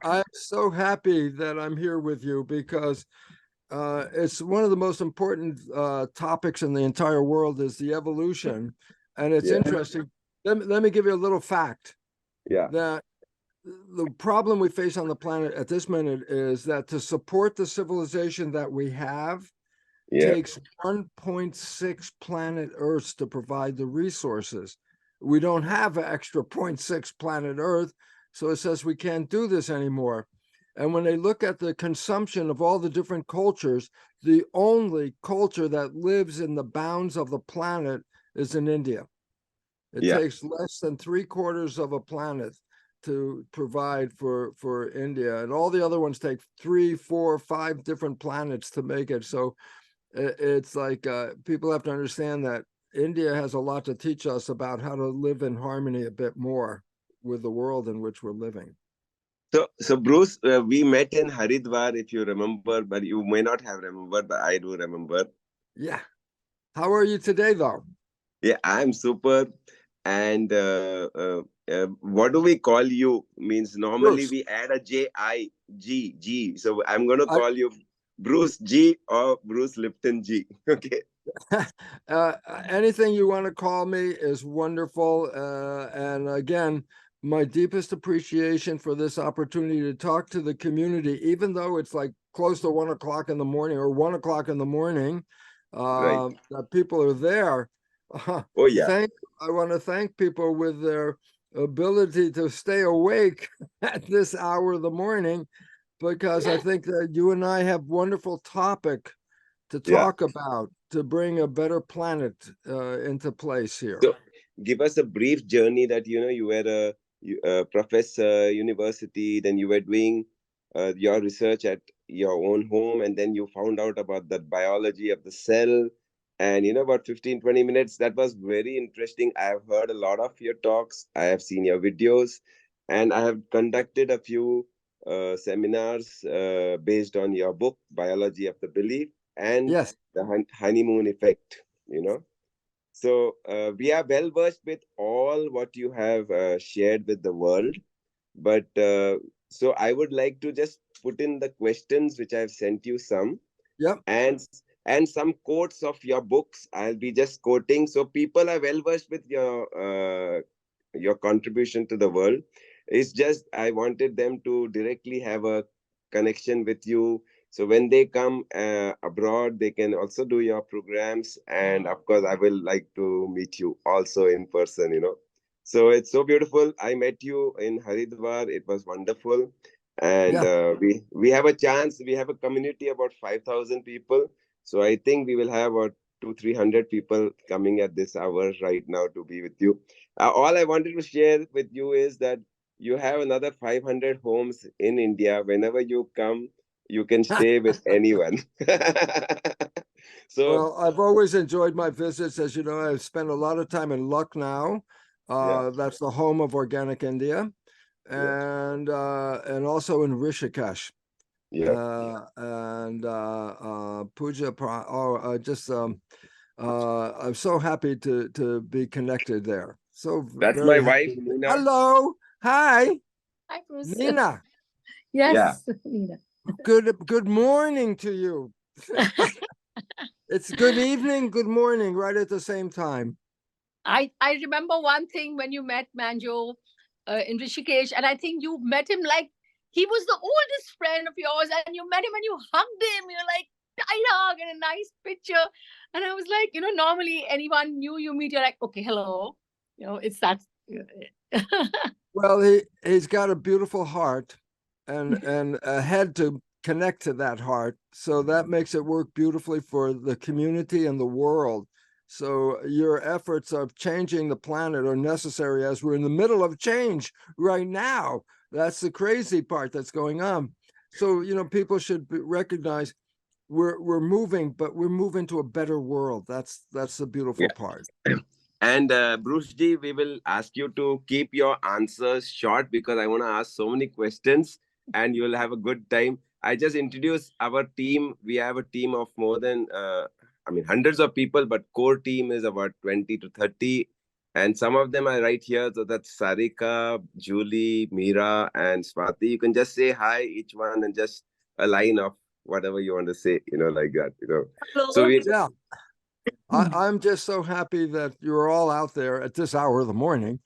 I'm so happy that I'm here with you because it's one of the most important topics in the entire world is the evolution. And it's Yeah, interesting. Let me give you a little fact yeah, that the problem we face on the planet at this minute is that to support the civilization that we have yeah, takes 1.6 planet Earths to provide the resources. We don't have an extra zero point 0.6 planet Earth, so it says we can't do this anymore. And when they look at the consumption of all the different cultures, the only culture that lives in the bounds of the planet is in India. It yeah. takes less than 3/4 of a planet to provide for India, and all the other ones take 3, 4, 5 different planets to make it. So it's like people have to understand that India has a lot to teach us about how to live in harmony a bit more with the world in which we're living. So Bruce, we met in Haridwar, if you remember, but you may not have remembered, but I do remember. Yeah. How are you today, though? Yeah, I'm super. And what do we call you? Means normally Bruce. we add a G. So I'm gonna I, call you Bruce G or Bruce Lipton G. Okay. uh, anything you want to call me is wonderful. And again, my deepest appreciation for this opportunity to talk to the community, even though it's like close to 1 o'clock in the morning or 1 o'clock in the morning, Right. that people are there. Oh yeah. Thank, I want to thank people with their ability to stay awake at this hour of the morning, because I think that you and I have wonderful topic to Yeah. talk about to bring a better planet into place here. So give us a brief journey that you were a professor, university, then you were doing your research at your own home, and then you found out about the biology of the cell. And about 15-20 minutes, that was very interesting. I have heard a lot of your talks, I have seen your videos, and I have conducted a few seminars based on your book, Biology of the Belief and Yes. the honeymoon effect. So we are well versed with all what you have shared with the world, but so I would like to just put in the questions which I've sent you some, Yep. and some quotes of your books. I'll be just quoting, so people are well versed with your contribution to the world. It's just I wanted them to directly have a connection with you. So when they come abroad, they can also do your programs. And of course, I will like to meet you also in person. So it's so beautiful. I met you in Haridwar. It was wonderful. And Yeah. we have a chance. We have a community about 5,000 people. So I think we will have about 200-300 people coming at this hour right now to be with you. All I wanted to share with you is that you have another 500 homes in India. Whenever you come, you can stay with anyone. So, Well, I've always enjoyed my visits. As you know, I've spent a lot of time in Lucknow. yeah, That's the home of organic India, yeah, and also in Rishikesh. yeah. And Puja, just I'm so happy to be connected there. So That's my very wife, happy. Nina. Hello, hi, Hi, Bruce. Nina. Yeah. Yes, Nina. Good morning to you. It's good evening, good morning, right at the same time. I remember one thing when you met Manjo in Rishikesh, and I think you met him like he was the oldest friend of yours, and you met him and you hugged him. You're like tight hug and a nice picture, and I was like, normally anyone new you meet, you're like, okay, hello, it's that. Well, he's got a beautiful heart and a head to connect to that heart. So that makes it work beautifully for the community and the world. So your efforts of changing the planet are necessary as we're in the middle of change right now. That's the crazy part that's going on. So, people should recognize we're moving, but we're moving to a better world. That's the beautiful Yeah. part. And Bruce Ji, we will ask you to keep your answers short because I want to ask so many questions and you will have a good time. I just introduced our team. We have a team of more than, hundreds of people, but core team is about 20 to 30. And some of them are right here. So that's Sarika, Julie, Meera, and Swati. You can just say hi, each one, and just a line of whatever you want to say, like that, So Hello. we Yeah. I'm just so happy that you're all out there at this hour of the morning,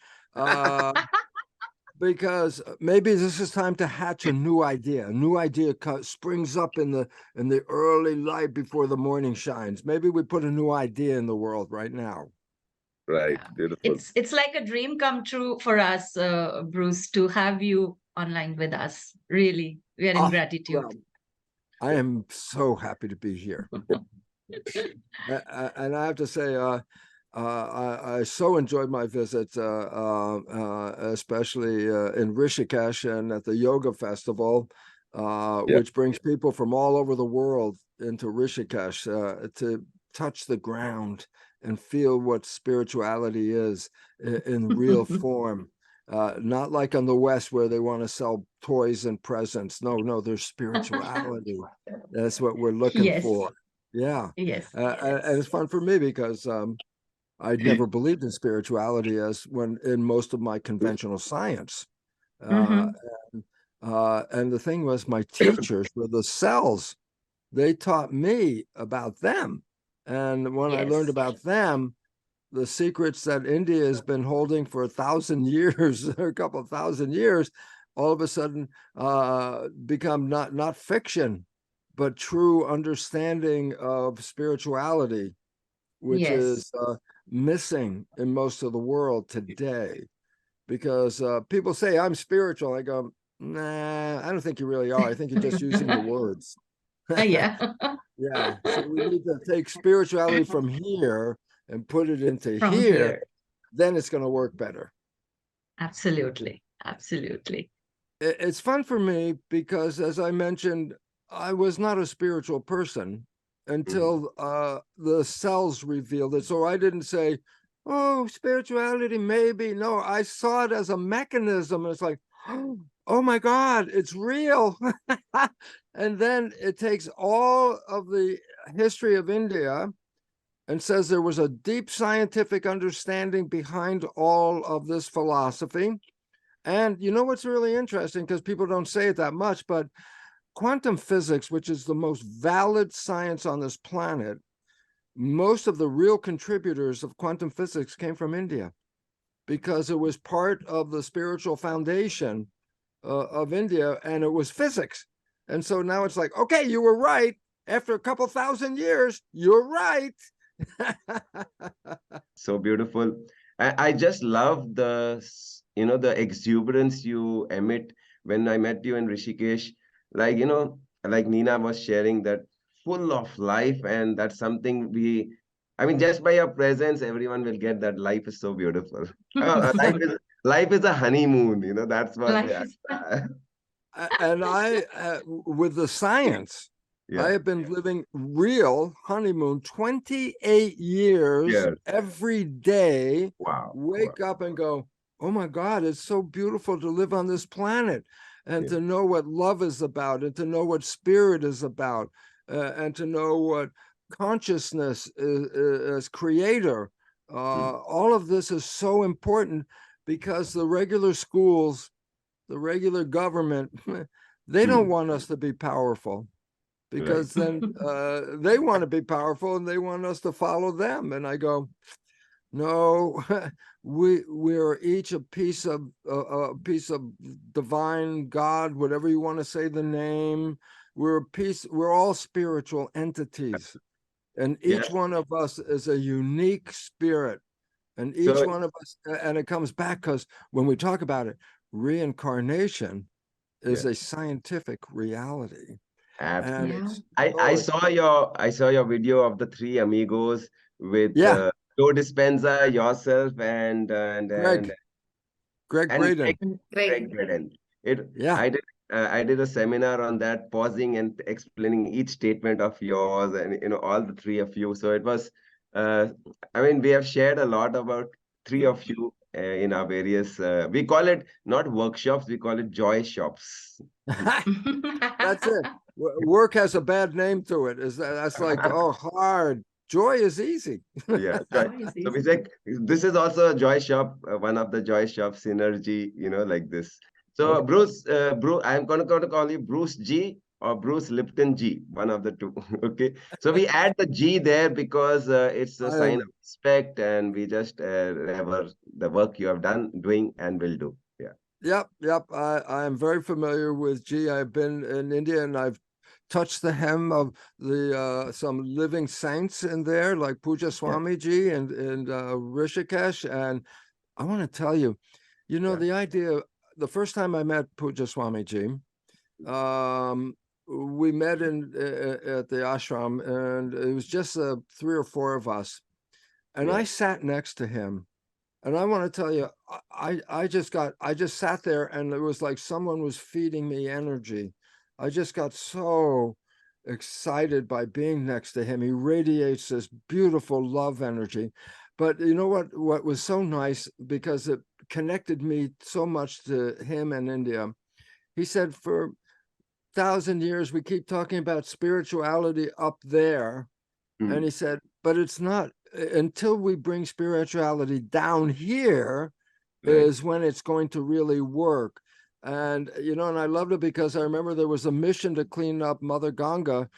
because maybe this is time to hatch a new idea. A new idea springs up in the early light before the morning shines. Maybe we put a new idea in the world right now. right, Yeah. beautiful. It's like a dream come true for us, Bruce, to have you online with us. Really, we are in gratitude. Well, I am so happy to be here. And I have to say, I so enjoyed my visit, especially in Rishikesh and at the yoga festival, which brings people from all over the world into Rishikesh to touch the ground and feel what spirituality is in real form. Not like on the West where they want to sell toys and presents. No, there's spirituality. That's what we're looking Yes. for. Yeah. Yes. And it's fun for me because I'd never believed in spirituality as when in most of my conventional science. And the thing was, my teachers were the cells. They taught me about them. And when I learned about them, the secrets that India has been holding for 1,000 years, a couple of 1,000 years, all of a sudden become not fiction, but true understanding of spirituality, which is missing in most of the world today. Because people say, I'm spiritual. I go, nah, I don't think you really are. I think you're just using the words. Yeah. Yeah. So we need to take spirituality from here and put it into From here. here. Then it's going to work better. Absolutely. Absolutely. It's fun for me because, as I mentioned, I was not a spiritual person until the cells revealed it. So I didn't say, oh, spirituality, maybe. No, I saw it as a mechanism. It's like, oh my God, it's real. And then it takes all of the history of India and says there was a deep scientific understanding behind all of this philosophy. And you know what's really interesting, because people don't say it that much, but quantum physics, which is the most valid science on this planet, most of the real contributors of quantum physics came from India because it was part of the spiritual foundation of India, and it was physics. And so now it's like, okay, you were right. After a couple 1,000 years, you're right. So beautiful. I just love the exuberance you emit when I met you in Rishikesh. Like, like Nina was sharing, that full of life, and that's something I mean, just by your presence, everyone will get that life is so beautiful. Life is a honeymoon, that's what. Life Yeah. is- And with the science, I have been living real honeymoon 28 years Yeah. every day. Wow. Wake up and go, oh my God, it's so beautiful to live on this planet and to know what love is about and to know what spirit is about and to know what consciousness is as creator. All of this is so important because the regular schools, the regular government, they don't want us to be powerful. Because then they want to be powerful and they want us to follow them. And I go, no, we're each a piece of divine God, whatever you want to say the name. We're all spiritual entities. And each one of us is a unique spirit. And each one of us, and it comes back because when we talk about it, reincarnation is a scientific reality. Absolutely. And I saw your video of the three amigos with Joe Dispenza, yourself, and Greg Braden. Greg Braden. I did a seminar on that, pausing and explaining each statement of yours, and all the three of you. So it was, I mean, we have shared a lot about three of you in our various. We call it not workshops, we call it joy shops. That's it. Work has a bad name to it. That's like, oh, hard, joy is easy. Yeah, joy. Joy is So we easy. say this is also a joy shop, one of the joy shop synergy, like this. So Okay. Bruce, I'm gonna call you Bruce G or Bruce Lipton G, one of the two. Okay. So we add the G there because it's a I sign am, of respect, and we just rever the work you have done, doing, and will do. Yeah. yep. I am very familiar with G. I've been in India and I've touched the hem of the some living saints in there, like Puja Yeah. Swamiji and Rishikesh. And I want to tell you, Yeah. the idea, the first time I met Puja Swamiji, um, we met at the ashram, and it was just 3 or 4 of us. And Yeah. I sat next to him. And I want to tell you, I just sat there and it was like someone was feeding me energy. I just got so excited by being next to him. He radiates this beautiful love energy. But you know what was so nice, because it connected me so much to him and India. He said, for 1,000 years we keep talking about spirituality up there. And Mm. he said, but it's not until we bring spirituality down here Right. is when it's going to really work. And, and I loved it because I remember there was a mission to clean up Mother Ganga,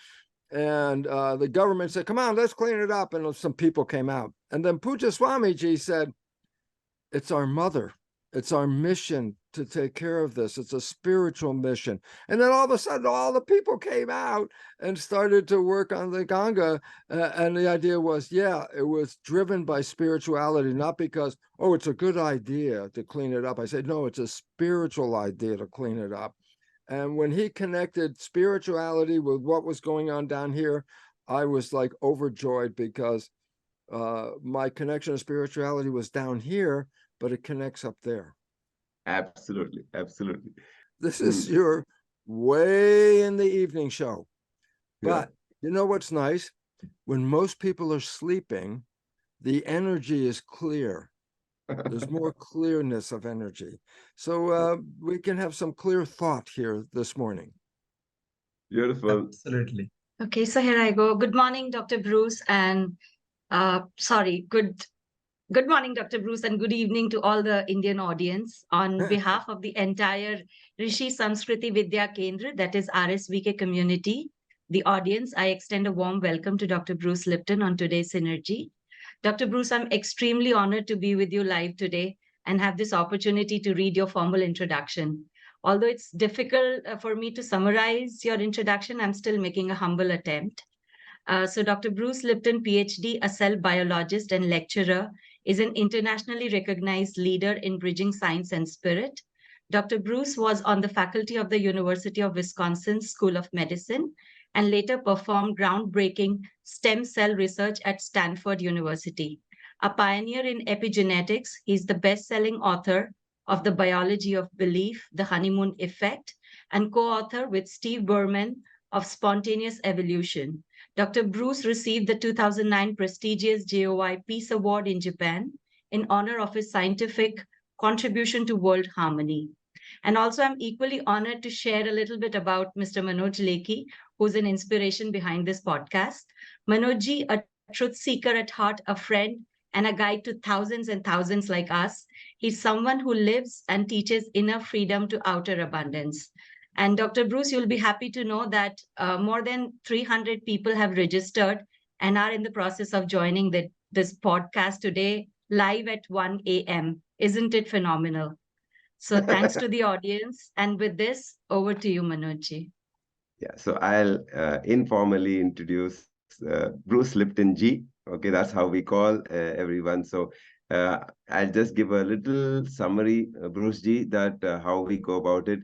and the government said, come on, let's clean it up. And some people came out. And then Puja Swamiji said, it's our mother. It's our mission to take care of this. It's a spiritual mission. And then all of a sudden, all the people came out and started to work on the Ganga. And the idea was, yeah, it was driven by spirituality, not because, oh, it's a good idea to clean it up. I said, no, it's a spiritual idea to clean it up. And when he connected spirituality with what was going on down here, I was like overjoyed, because my connection to spirituality was down here, but it connects up there. Absolutely. Absolutely. This Mm. is your way in the evening show. Yeah. But you know what's nice? When most people are sleeping, the energy is clear. There's more clearness of energy. So we can have some clear thought here this morning. Beautiful. Absolutely. Okay, so here I go. Good morning, Dr. Bruce, and good morning, Dr. Bruce, and good evening to all the Indian audience. On behalf of the entire Rishi Samskriti Vidya Kendra, that is RSVK community, the audience, I extend a warm welcome to Dr. Bruce Lipton on today's Synergy. Dr. Bruce, I'm extremely honored to be with you live today and have this opportunity to read your formal introduction. Although it's difficult for me to summarize your introduction, I'm still making a humble attempt. So Dr. Bruce Lipton, PhD, a cell biologist and lecturer, is an internationally recognized leader in bridging science and spirit. Dr. Bruce was on the faculty of the University of Wisconsin School of Medicine and later performed groundbreaking stem cell research at Stanford University. A pioneer in epigenetics, he's the best-selling author of The Biology of Belief, The Honeymoon Effect, and co-author with Steve Berman of Spontaneous Evolution. Dr. Bruce received the 2009 prestigious JOI Peace Award in Japan in honor of his scientific contribution to world harmony. And also, I'm equally honored to share a little bit about Mr. Manoj Lekhi, who's an inspiration behind this podcast. Manojji, a truth seeker at heart, a friend, and a guide to thousands and thousands like us. He's someone who lives and teaches inner freedom to outer abundance. And Dr. Bruce, you'll be happy to know that more than 300 people have registered and are in the process of joining this podcast today, live at 1 a.m. Isn't it phenomenal? So thanks to the audience. And with this, over to you, Manojji. Yeah, so I'll informally introduce Bruce Lipton G. Okay, that's how we call everyone. So I'll just give a little summary, Bruce G, that how we go about it.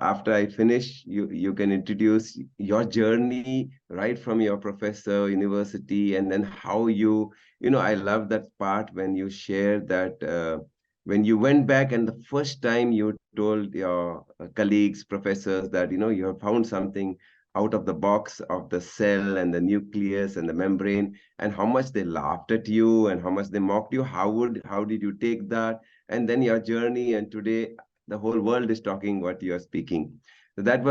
After I finish, you can introduce your journey right from your professor, university, and then how I love that part when you share that when you went back and the first time you told your colleagues, professors that, you have found something out of the box of the cell and the nucleus and the membrane, and how much they laughed at you and how much they mocked you. How did you take that? And then your journey, and today the whole world is talking what you are speaking. So that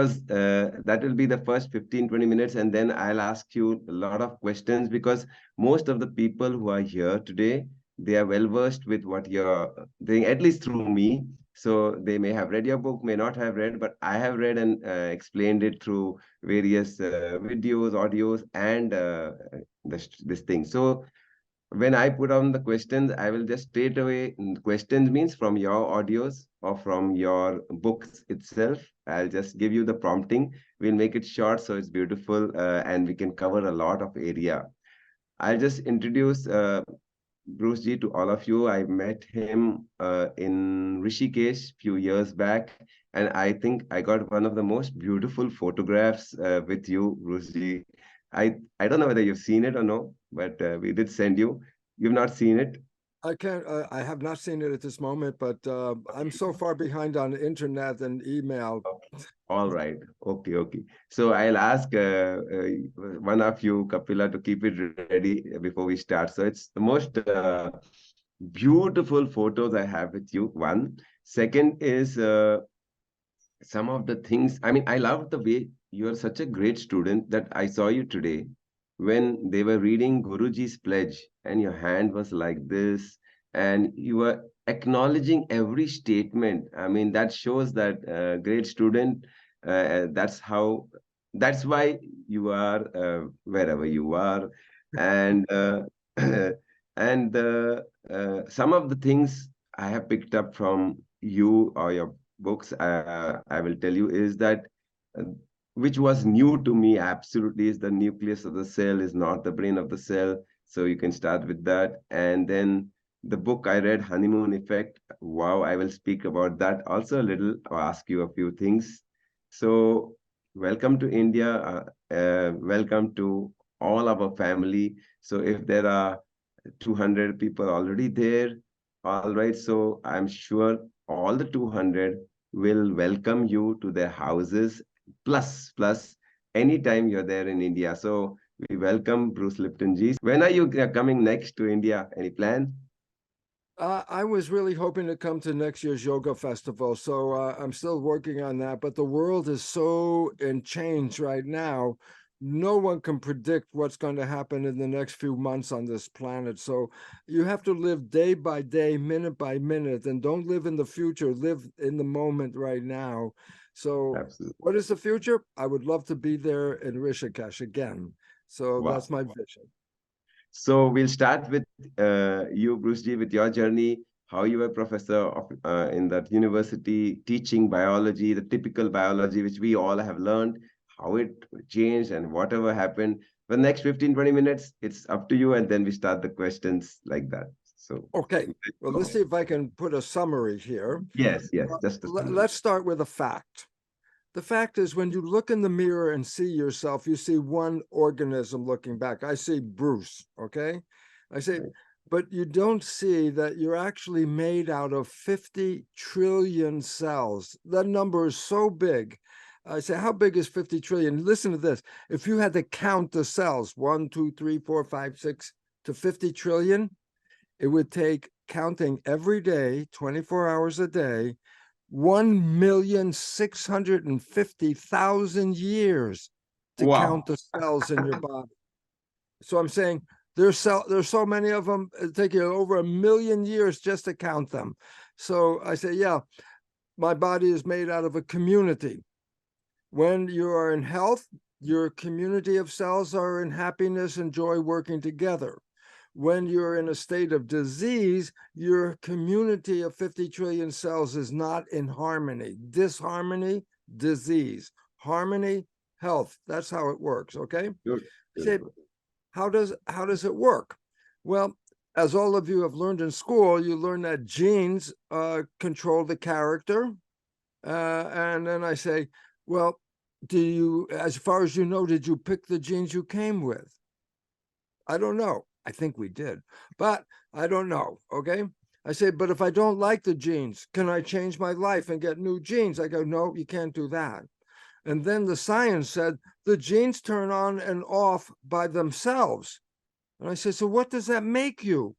will be the first 15-20 minutes, and then I'll ask you a lot of questions because most of the people who are here today, they are well versed with what you're doing, at least through me. So they may have read your book, may not have read, but I have read and explained it through various videos, audios, and this thing. So when I put on the questions, I will just straight away, questions means from your audios or from your books itself. I'll just give you the prompting. We'll make it short so it's beautiful and we can cover a lot of area. I'll just introduce Bruce G to all of you. I met him in Rishikesh few years back, and I think I got one of the most beautiful photographs with you, Bruce G. I don't know whether you've seen it or no, but we did send you. You've not seen it? I can't. I have not seen it at this moment, but I'm so far behind on the internet and email. All right. Okay, okay. So I'll ask one of you, Kapila, to keep it ready before we start. So it's the most beautiful photos I have with you. One. Second is some of the things. I mean, I love the way you are such a great student that I saw you today when they were reading Guruji's pledge, and your hand was like this, and you were acknowledging every statement. I mean, that shows that great student. That's how. That's why you are wherever you are, and and some of the things I have picked up from you or your books, I will tell you, is that uh, which was new to me absolutely, is the nucleus of the cell is not the brain of the cell. So you can start with that. And then the book I read, Honeymoon Effect. Wow, I will speak about that also a little, or ask you a few things. So welcome to India. Welcome to all our family. So if there are 200 people already there, all right. So I'm sure all the 200 will welcome you to their houses. Plus, anytime you're there in India. So we welcome Bruce Lipton Ji. When are you coming next to India? Any plan? I was really hoping to come to next year's yoga festival, so I'm still working on that. But the world is so in change right now. No one can predict what's going to happen in the next few months on this planet. So you have to live day by day, minute by minute, and don't live in the future. Live in the moment right now. So Absolutely. what is the future? I would love to be there in Rishikesh again. So Wow. that's my vision. So we'll start with you, Bruce Ji, with your journey, how you were professor of, in that university, teaching biology, the typical biology, which we all have learned, how it changed and whatever happened. For the next 15-20 minutes, it's up to you. And then we start the questions like that. So, Okay, well, let's see if I can put a summary here. yes, just a summary. Let's start with a fact. The fact is, when you look in the mirror and see yourself, you see one organism looking back. I see Bruce, okay? I say, but you don't see that you're actually made out of 50 trillion cells. That number is so big. I say, how big is 50 trillion? Listen to this. If you had to count the cells, 1, 2, 3, 4, 5, 6 to 50 trillion, it would take counting every day, 24 hours a day, 1,650,000 years to count the cells in your body. So I'm saying there's so many of them, it take you over 1 million years just to count them. So I say, yeah, my body is made out of a community. When you are in health, your community of cells are in happiness and joy working together. When you're in a state of disease, your community of 50 trillion cells is not in harmony. Disharmony, disease. Harmony, health. That's how it works, okay? Say, how does it work? Well, as all of you have learned in school, you learn that genes control the character. And then I say, well, as far as you know, did you pick the genes you came with? I don't know. I think we did, but I don't know, okay? I say, but if I don't like the genes, can I change my life and get new genes? I go, no, you can't do that. And then the science said, the genes turn on and off by themselves. And I said, so what does that make you?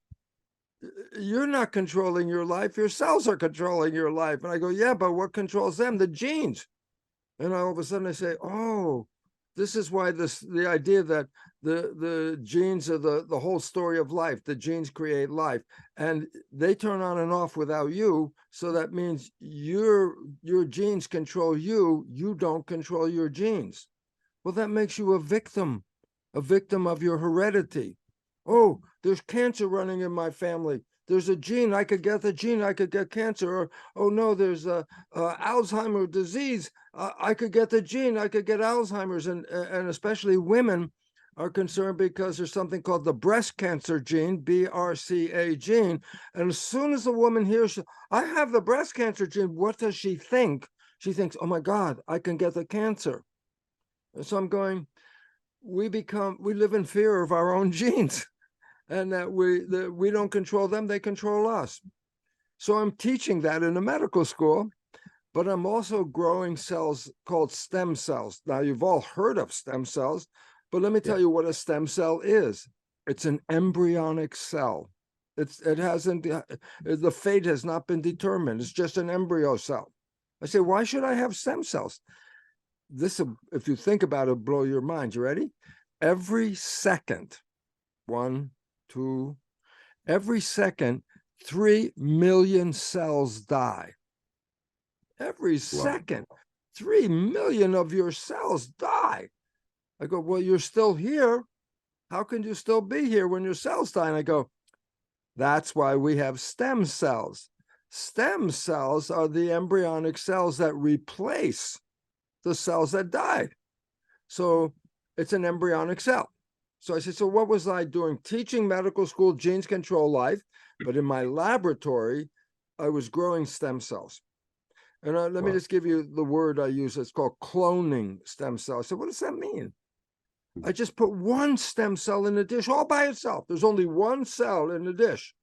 You're not controlling your life, your cells are controlling your life. And I go, yeah, but what controls them? The genes. And all of a sudden I say, oh, this is why the idea that the genes are the whole story of life. The genes create life, and they turn on and off without you. So that means your genes control you. You don't control your genes. Well, that makes you a victim of your heredity. Oh, there's cancer running in my family. There's a gene, I could get the gene, I could get cancer. Or, oh no, there's a Alzheimer's disease. I could get the gene, I could get Alzheimer's. And especially women are concerned because there's something called the breast cancer gene, BRCA gene. And as soon as the woman hears, I have the breast cancer gene, what does she think? She thinks, oh my God, I can get the cancer. And so I'm going, we live in fear of our own genes, and that we don't control them, they control us. So I'm teaching that in a medical school, but I'm also growing cells called stem cells. Now, you've all heard of stem cells, but let me tell you what a stem cell is. It's an embryonic cell. It hasn't, the fate has not been determined. It's just an embryo cell. I say, why should I have stem cells? This, if you think about it, blow your mind. You ready? Every second, 1, 2, every second, 3 million cells die. Every second, 3 million of your cells die. I go, well, you're still here. How can you still be here when your cells die? And I go, that's why we have stem cells. Stem cells are the embryonic cells that replace the cells that died. So it's an embryonic cell. So I said, so what was I doing? Teaching medical school, genes control life, but in my laboratory, I was growing stem cells. And let me just give you the word I use. It's called cloning stem cells. So what does that mean? I just put one stem cell in a dish all by itself. There's only one cell in the dish,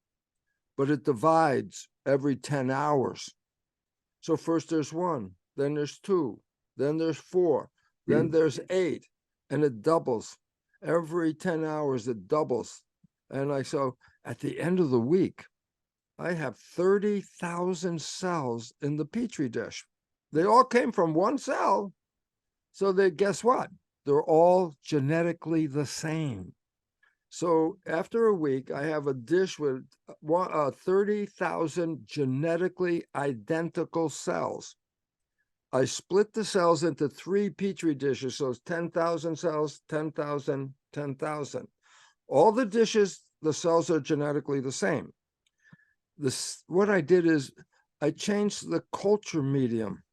but it divides every 10 hours. So first there's 1, then there's 2, then there's 4, then there's 8, and it doubles. Every 10 hours, it doubles. And so at the end of the week, I have 30,000 cells in the Petri dish. They all came from one cell. So guess what? They're all genetically the same. So after a week, I have a dish with 30,000 genetically identical cells. I split the cells into 3 Petri dishes, so it's 10,000 cells, 10,000, 10,000. All the dishes, the cells are genetically the same. What I did is I changed the culture medium.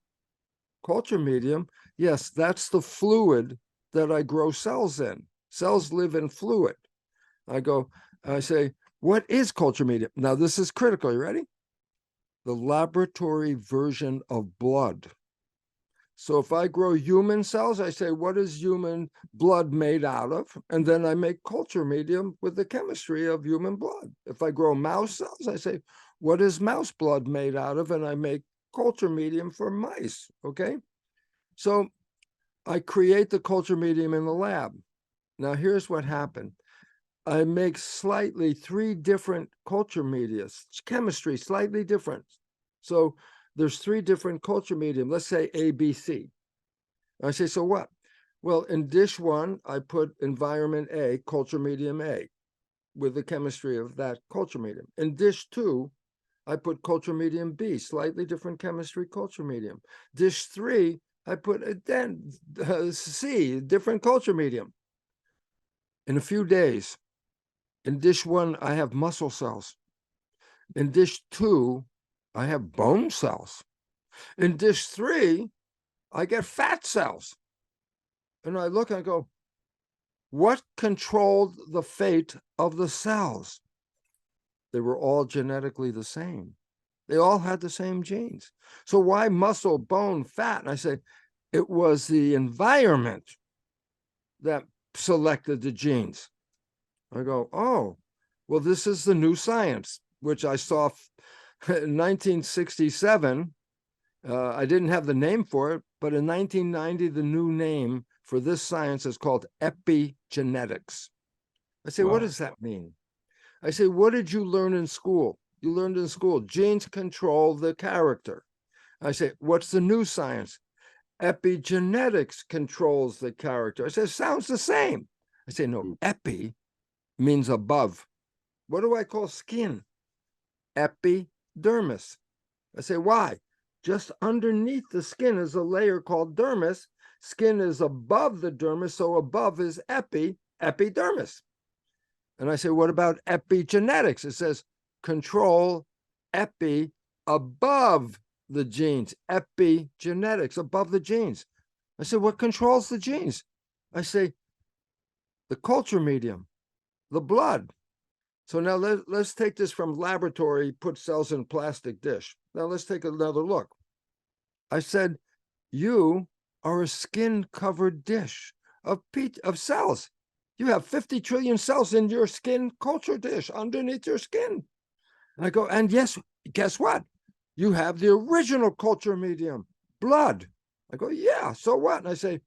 Culture medium, yes, that's the fluid that I grow cells in. Cells live in fluid. I say, what is culture medium? Now, this is critical. You ready? The laboratory version of blood. So if I grow human cells, I say, what is human blood made out of? And then I make culture medium with the chemistry of human blood. If I grow mouse cells, I say, what is mouse blood made out of? And I make culture medium for mice, okay? So I create the culture medium in the lab. Now here's what happened. I make 3 different culture media, chemistry slightly different. So there's 3 different culture medium, let's say A, B, C. I say, so what? Well, in dish 1, I put environment A, culture medium A, with the chemistry of that culture medium. In dish 2, I put culture medium B, slightly different chemistry culture medium. Dish 3, I put C, different culture medium. In a few days, in dish 1, I have muscle cells. In dish 2, I have bone cells. In dish 3, I get fat cells. And I look and I go, what controlled the fate of the cells? They were all genetically the same. They all had the same genes. So why muscle, bone, fat? And I say, it was the environment that selected the genes. I go, oh, well, this is the new science, which I saw in 1967. I didn't have the name for it, but in 1990, the new name for this science is called epigenetics. I say, what does that mean? I say, what did you learn in school? You learned in school, genes control the character. I say, what's the new science? Epigenetics controls the character. I say, sounds the same. I say, no, epi means above. What do I call skin? Epidermis. I say, why? Just underneath the skin is a layer called dermis. Skin is above the dermis, so above is epidermis. And I say, what about epigenetics? It says control epi above the genes, epigenetics above the genes. I say, what controls the genes? I say, the culture medium, the blood. So now let's take this from laboratory, put cells in plastic dish. Now let's take another look. I said, you are a skin-covered dish of cells. You have 50 trillion cells in your skin culture dish underneath your skin. And I go, and yes, guess what? You have the original culture medium, blood. I go, yeah, so what? And I say,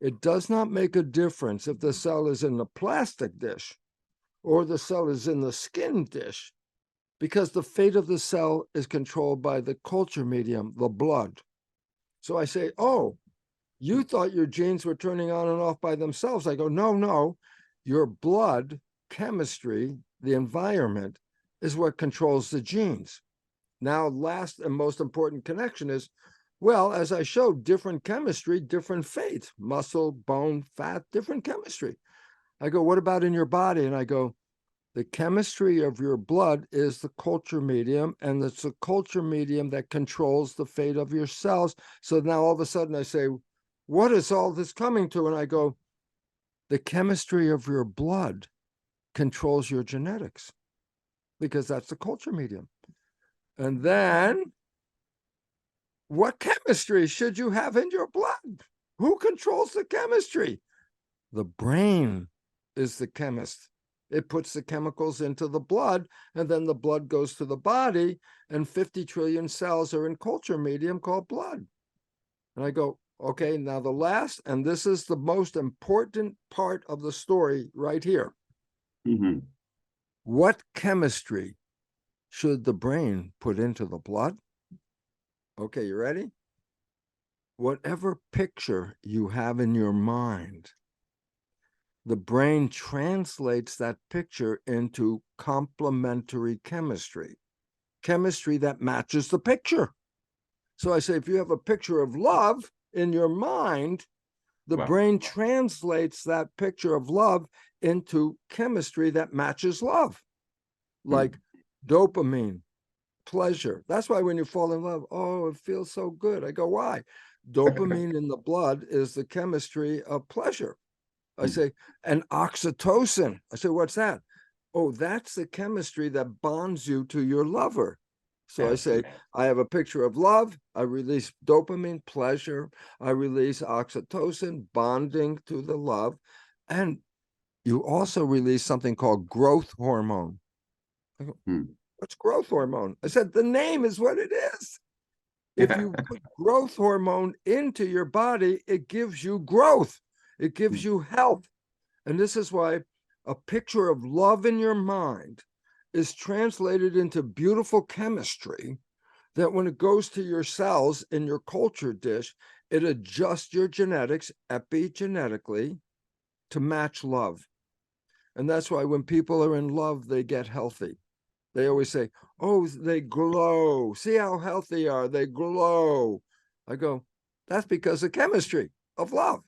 it does not make a difference if the cell is in the plastic dish or the cell is in the skin dish, because the fate of the cell is controlled by the culture medium, the blood. So I say, oh, you thought your genes were turning on and off by themselves. I go, no, your blood chemistry, the environment, is what controls the genes. Now, last and most important connection is, well, as I showed, different chemistry, different fate, muscle, bone, fat, different chemistry. I go, what about in your body? And I go, the chemistry of your blood is the culture medium, and it's the culture medium that controls the fate of your cells. So now all of a sudden I say, what is all this coming to? And I go, the chemistry of your blood controls your genetics, because that's the culture medium. And then, what chemistry should you have in your blood? Who controls the chemistry? The brain is the chemist. It puts the chemicals into the blood, and then the blood goes to the body, and 50 trillion cells are in culture medium called blood. And I go, okay, now the last, and this is the most important part of the story right here. Mm-hmm. What chemistry should the brain put into the blood? Okay, you ready? Whatever picture you have in your mind, the brain translates that picture into complementary chemistry, chemistry that matches the picture. So I say, if you have a picture of love in your mind, the brain translates that picture of love into chemistry that matches love, like dopamine, pleasure. That's why when you fall in love, oh, it feels so good. I go, why? Dopamine in the blood is the chemistry of pleasure. I say, and oxytocin. I say, what's that? Oh, that's the chemistry that bonds you to your lover. So I say, I have a picture of love. I release dopamine, pleasure. I release oxytocin, bonding to the love. And you also release something called growth hormone. I go, what's growth hormone? I said, the name is what it is. If you put growth hormone into your body, it gives you growth. It gives you health. And this is why a picture of love in your mind is translated into beautiful chemistry that when it goes to your cells in your culture dish, it adjusts your genetics epigenetically to match love. And that's why when people are in love, they get healthy. They always say, oh, they glow. See how healthy they are. They glow. I go, that's because of chemistry of love.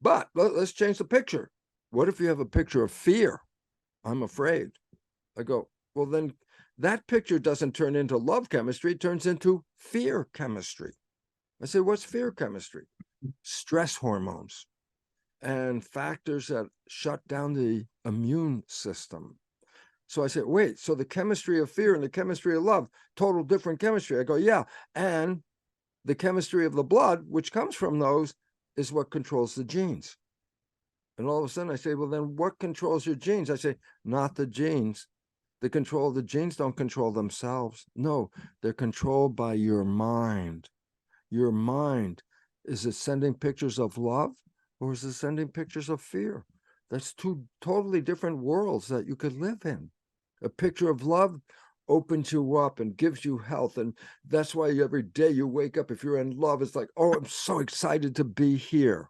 But let's change the picture. What if you have a picture of fear? I'm afraid. I go, well, then that picture doesn't turn into love chemistry. It turns into fear chemistry. I say, what's fear chemistry? Stress hormones and factors that shut down the immune system. So I said, wait, so the chemistry of fear and the chemistry of love, total different chemistry. I go, yeah. And the chemistry of the blood, which comes from those, is what controls the genes. And all of a sudden I say, well, then what controls your genes? I say, not the genes. The genes don't control themselves. No, they're controlled by your mind. Your mind, is it sending pictures of love or is it sending pictures of fear? That's two totally different worlds that you could live in. A picture of love opens you up and gives you health. And that's why every day you wake up, if you're in love, it's like, oh, I'm so excited to be here.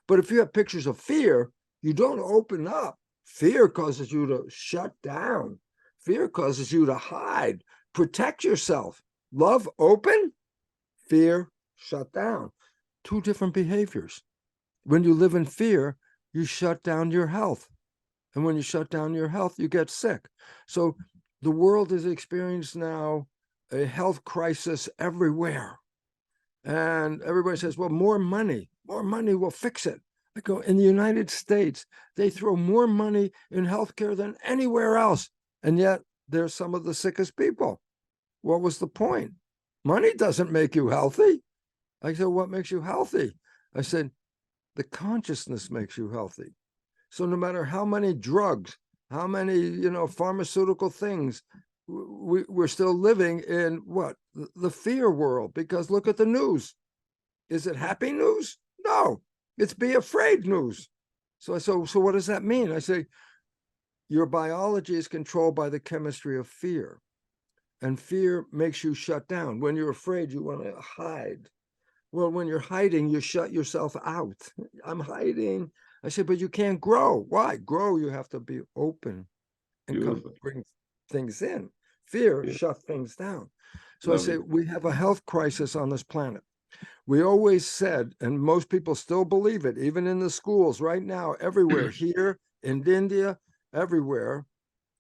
But if you have pictures of fear, you don't open up. Fear causes you to shut down. Fear causes you to hide, protect yourself. Love, open. Fear, shut down. Two different behaviors. When you live in fear, you shut down your health. And when you shut down your health, you get sick. So the world is experiencing now a health crisis everywhere. And everybody says, well, more money will fix it. I go, in the United States, they throw more money in healthcare than anywhere else. And yet they're some of the sickest people. What was the point? Money doesn't make you healthy. I said, what makes you healthy? I said, the consciousness makes you healthy. So no matter how many drugs, how many, pharmaceutical things, we're still living in what? The fear world, because look at the news. Is it happy news? No, it's be afraid news. So what does that mean? I say, your biology is controlled by the chemistry of fear. And fear makes you shut down. When you're afraid, you want to hide. Well, when you're hiding, you shut yourself out. I'm hiding. I say, but you can't grow. Why? Grow, you have to be open and bring things in. Fear shut things down. So I say, we have a health crisis on this planet. We always said, and most people still believe it, even in the schools right now, everywhere, here, in India, everywhere,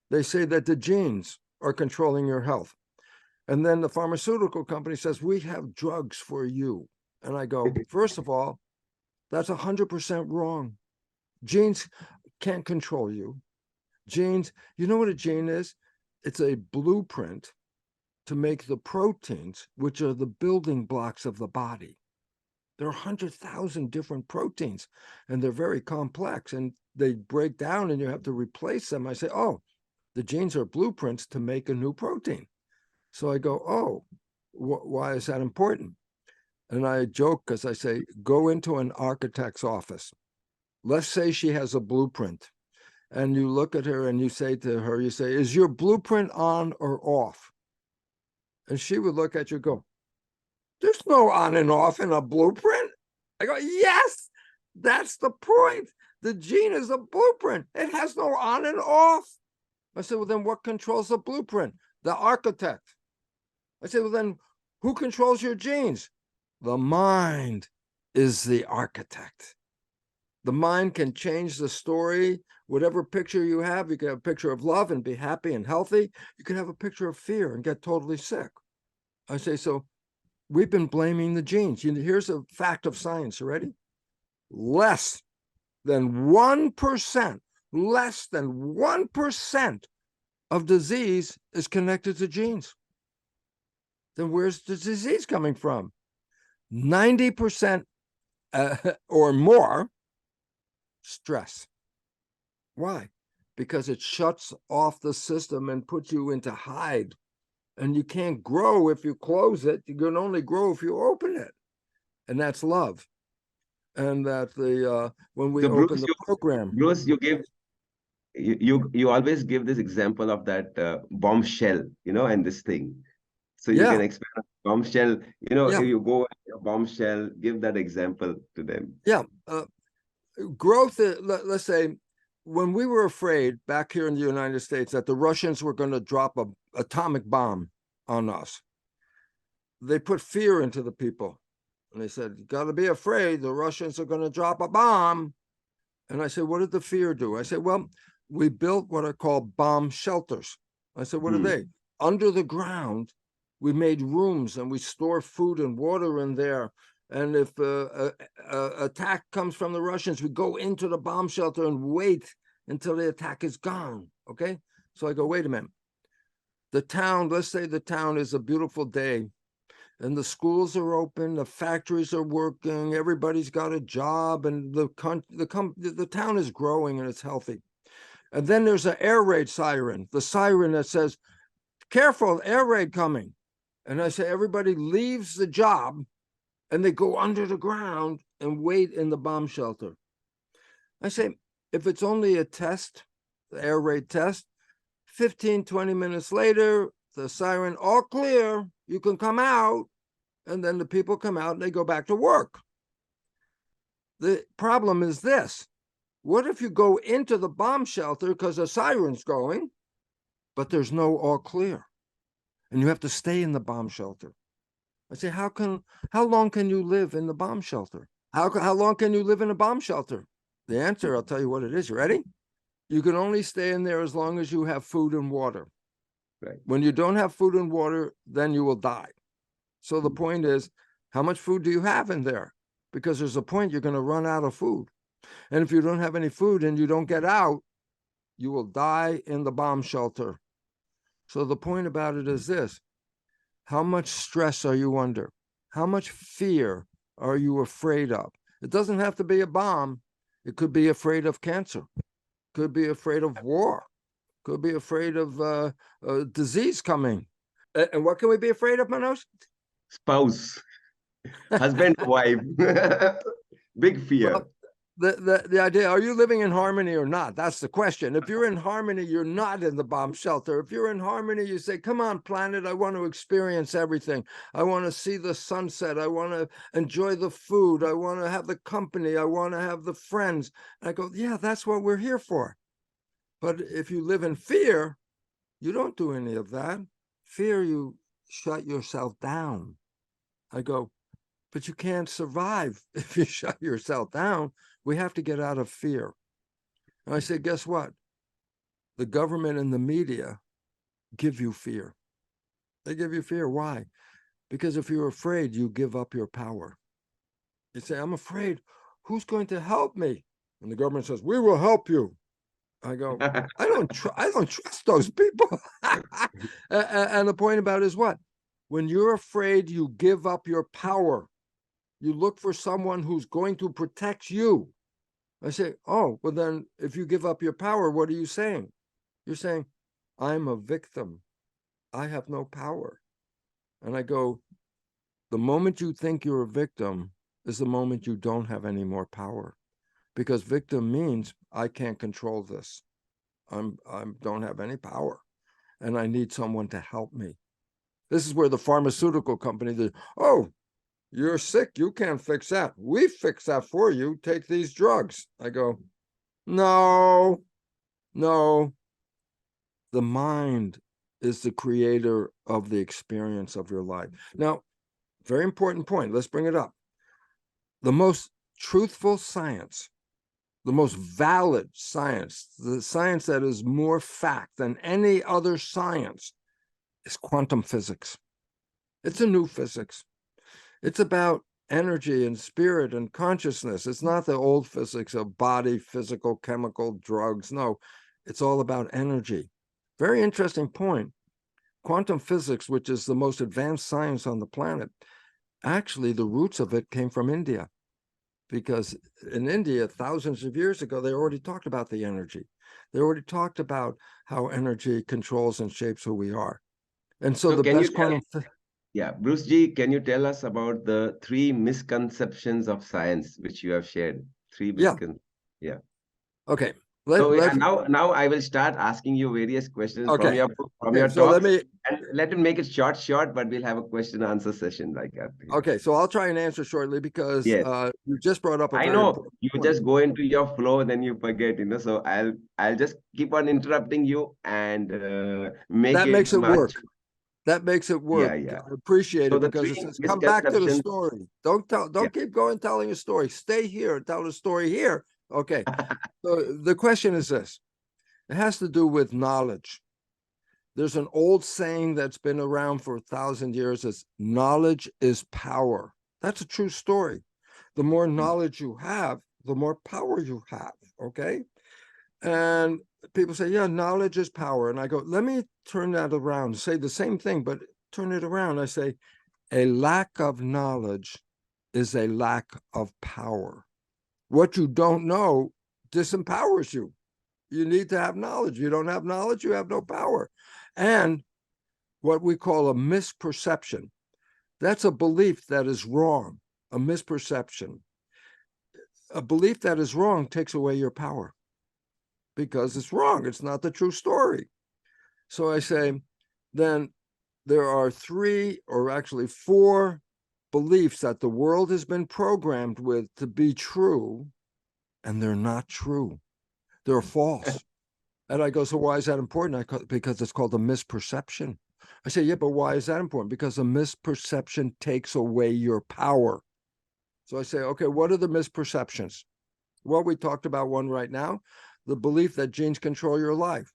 they say that the genes are controlling your health. And then the pharmaceutical company says, we have drugs for you. And I go, first of all, that's 100% wrong. Genes can't control you. Genes, you know what a gene is? It's a blueprint to make the proteins, which are the building blocks of the body. There are 100,000 different proteins, and they're very complex, and they break down, and you have to replace them. I say, oh, the genes are blueprints to make a new protein. So I go, oh, why is that important? And I joke because I say, go into an architect's office. Let's say she has a blueprint. And you look at her and you say to her, is your blueprint on or off? And she would look at you and go, there's no on and off in a blueprint. I go, yes, that's the point. The gene is a blueprint. It has no on and off. I said, well, then what controls the blueprint? The architect. I said, well, then who controls your genes? The mind is the architect. The mind can change the story. Whatever picture you have, you can have a picture of love and be happy and healthy. You can have a picture of fear and get totally sick. I say, so we've been blaming the genes. Here's a fact of science, you ready? Less than 1% of disease is connected to genes. Then where's the disease coming from? 90% or more stress. Why? Because it shuts off the system and puts you into hide. And you can't grow if you close it. You can only grow if you open it. And that's love. And that when we open the program. Bruce, you always give this example of that bombshell, and this thing. So you can expand on bombshell, if you go a bombshell, give that example to them. Yeah. Growth, let's say, when we were afraid back here in the United States that the Russians were going to drop an atomic bomb on us, they put fear into the people. And they said, you got to be afraid. The Russians are going to drop a bomb. And I said, what did the fear do? I said, well, we built what are called bomb shelters. I said, what are they? Under the ground, we made rooms and we store food and water in there. And if an attack comes from the Russians, we go into the bomb shelter and wait until the attack is gone. Okay. So I go, wait a minute. The town, let's say the town is a beautiful day and the schools are open, the factories are working, everybody's got a job, and the town is growing and it's healthy. And then there's an air raid siren, the siren that says, careful, air raid coming. And I say, everybody leaves the job and they go under the ground and wait in the bomb shelter. I say, if it's only a test, the air raid test, 15, 20 minutes later, the siren, all clear, you can come out. And then the people come out and they go back to work. The problem is this. What if you go into the bomb shelter because a siren's going, but there's no all clear, and you have to stay in the bomb shelter? I say, how long can you live in the bomb shelter? How long can you live in a bomb shelter? The answer, I'll tell you what it is. You ready? You can only stay in there as long as you have food and water. Right. When you don't have food and water, then you will die. So the point is, how much food do you have in there? Because there's a point you're going to run out of food. And if you don't have any food and you don't get out, you will die in the bomb shelter. So the point about it is this. How much stress are you under? How much fear are you afraid of? It doesn't have to be a bomb. It could be afraid of cancer. Could be afraid of war. Could be afraid of disease coming. And what can we be afraid of, Manoj? Spouse, husband, wife. Big fear. Well, the idea, are you living in harmony or not? That's the question. If you're in harmony, you're not in the bomb shelter. If you're in harmony, you say, come on, planet, I want to experience everything. I want to see the sunset. I want to enjoy the food. I want to have the company. I want to have the friends. And I go, yeah, that's what we're here for. But if you live in fear, you don't do any of that. Fear, you shut yourself down. I go, but you can't survive if you shut yourself down. We have to get out of fear. And I say, guess what? The government and the media give you fear. They give you fear. Why? Because if you're afraid, you give up your power. You say, I'm afraid. Who's going to help me? And the government says, we will help you. I go, I don't trust those people. And the point about it is what? When you're afraid, you give up your power. You look for someone who's going to protect you. I say, oh, well then, if you give up your power, what are you saying? You're saying, I'm a victim. I have no power. And I go, the moment you think you're a victim is the moment you don't have any more power. Because victim means I can't control this. I don't have any power. And I need someone to help me. This is where the pharmaceutical company, oh, you're sick, you can't fix that. We fix that for you. Take these drugs. I go, no. The mind is the creator of the experience of your life. Now, very important point. Let's bring it up. The most truthful science, the most valid science, the science that is more fact than any other science, is quantum physics. It's a new physics. It's about energy and spirit and consciousness. It's not the old physics of body, physical, chemical, drugs. No, it's all about energy. Very interesting point. Quantum physics, which is the most advanced science on the planet, actually the roots of it came from India. Because in India, thousands of years ago, they already talked about the energy. They already talked about how energy controls and shapes who we are. And so the best quantum... Yeah, Bruce G, can you tell us about the 3 misconceptions of science which you have shared? 3 misconceptions. Yeah. Okay. Now I will start asking you various questions from your book, from your so talks, and let me make it short, but we'll have a question answer session like that. Okay, so I'll try and answer shortly because you just brought up I know you just go into your flow, then you forget, so I'll just keep on interrupting you and makes it work. That makes it work. Yeah. I appreciate it because it says, come back to the story. Don't keep going telling a story. Stay here and tell the story here. Okay. So the question is this. It has to do with knowledge. There's an old saying that's been around for 1,000 years. It's knowledge is power. That's a true story. The more knowledge you have, the more power you have. Okay. And people say, yeah, knowledge is power. And I go, let me turn that around, say the same thing, but turn it around. I say, a lack of knowledge is a lack of power. What you don't know disempowers you. You need to have knowledge. You don't have knowledge, you have no power. And what we call a misperception, that's a belief that is wrong, a misperception. A belief that is wrong takes away your power because it's wrong. It's not the true story. So I say, then there are 3 or actually 4 beliefs that the world has been programmed with to be true, and they're not true. They're false. And I go, so why is that important? Because it's called a misperception. I say, yeah, but why is that important? Because a misperception takes away your power. So I say, okay, what are the misperceptions? Well, we talked about one right now, the belief that genes control your life.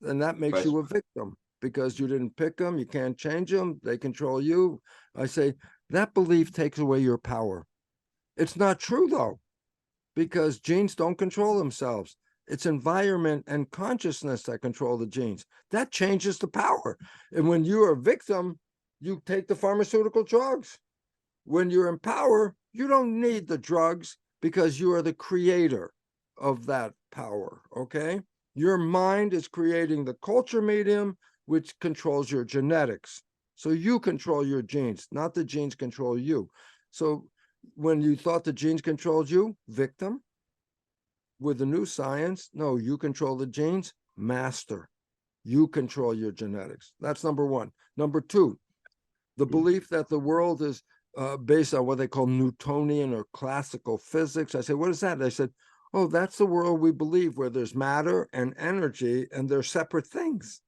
And that makes you a victim because you didn't pick them, you can't change them, they control you. I say, that belief takes away your power. It's not true, though, because genes don't control themselves. It's environment and consciousness that control the genes. That changes the power. And when you're a victim, you take the pharmaceutical drugs. When you're in power, you don't need the drugs because you are the creator of that power, okay? Your mind is creating the culture medium, which controls your genetics. So you control your genes, not the genes control you. So when you thought the genes controlled you, victim. With the new science, no, you control the genes, master. You control your genetics. That's number 1. Number 2, the belief that the world is based on what they call Newtonian or classical physics. I said, what is that? They said, oh, that's the world we believe, where there's matter and energy, and they're separate things.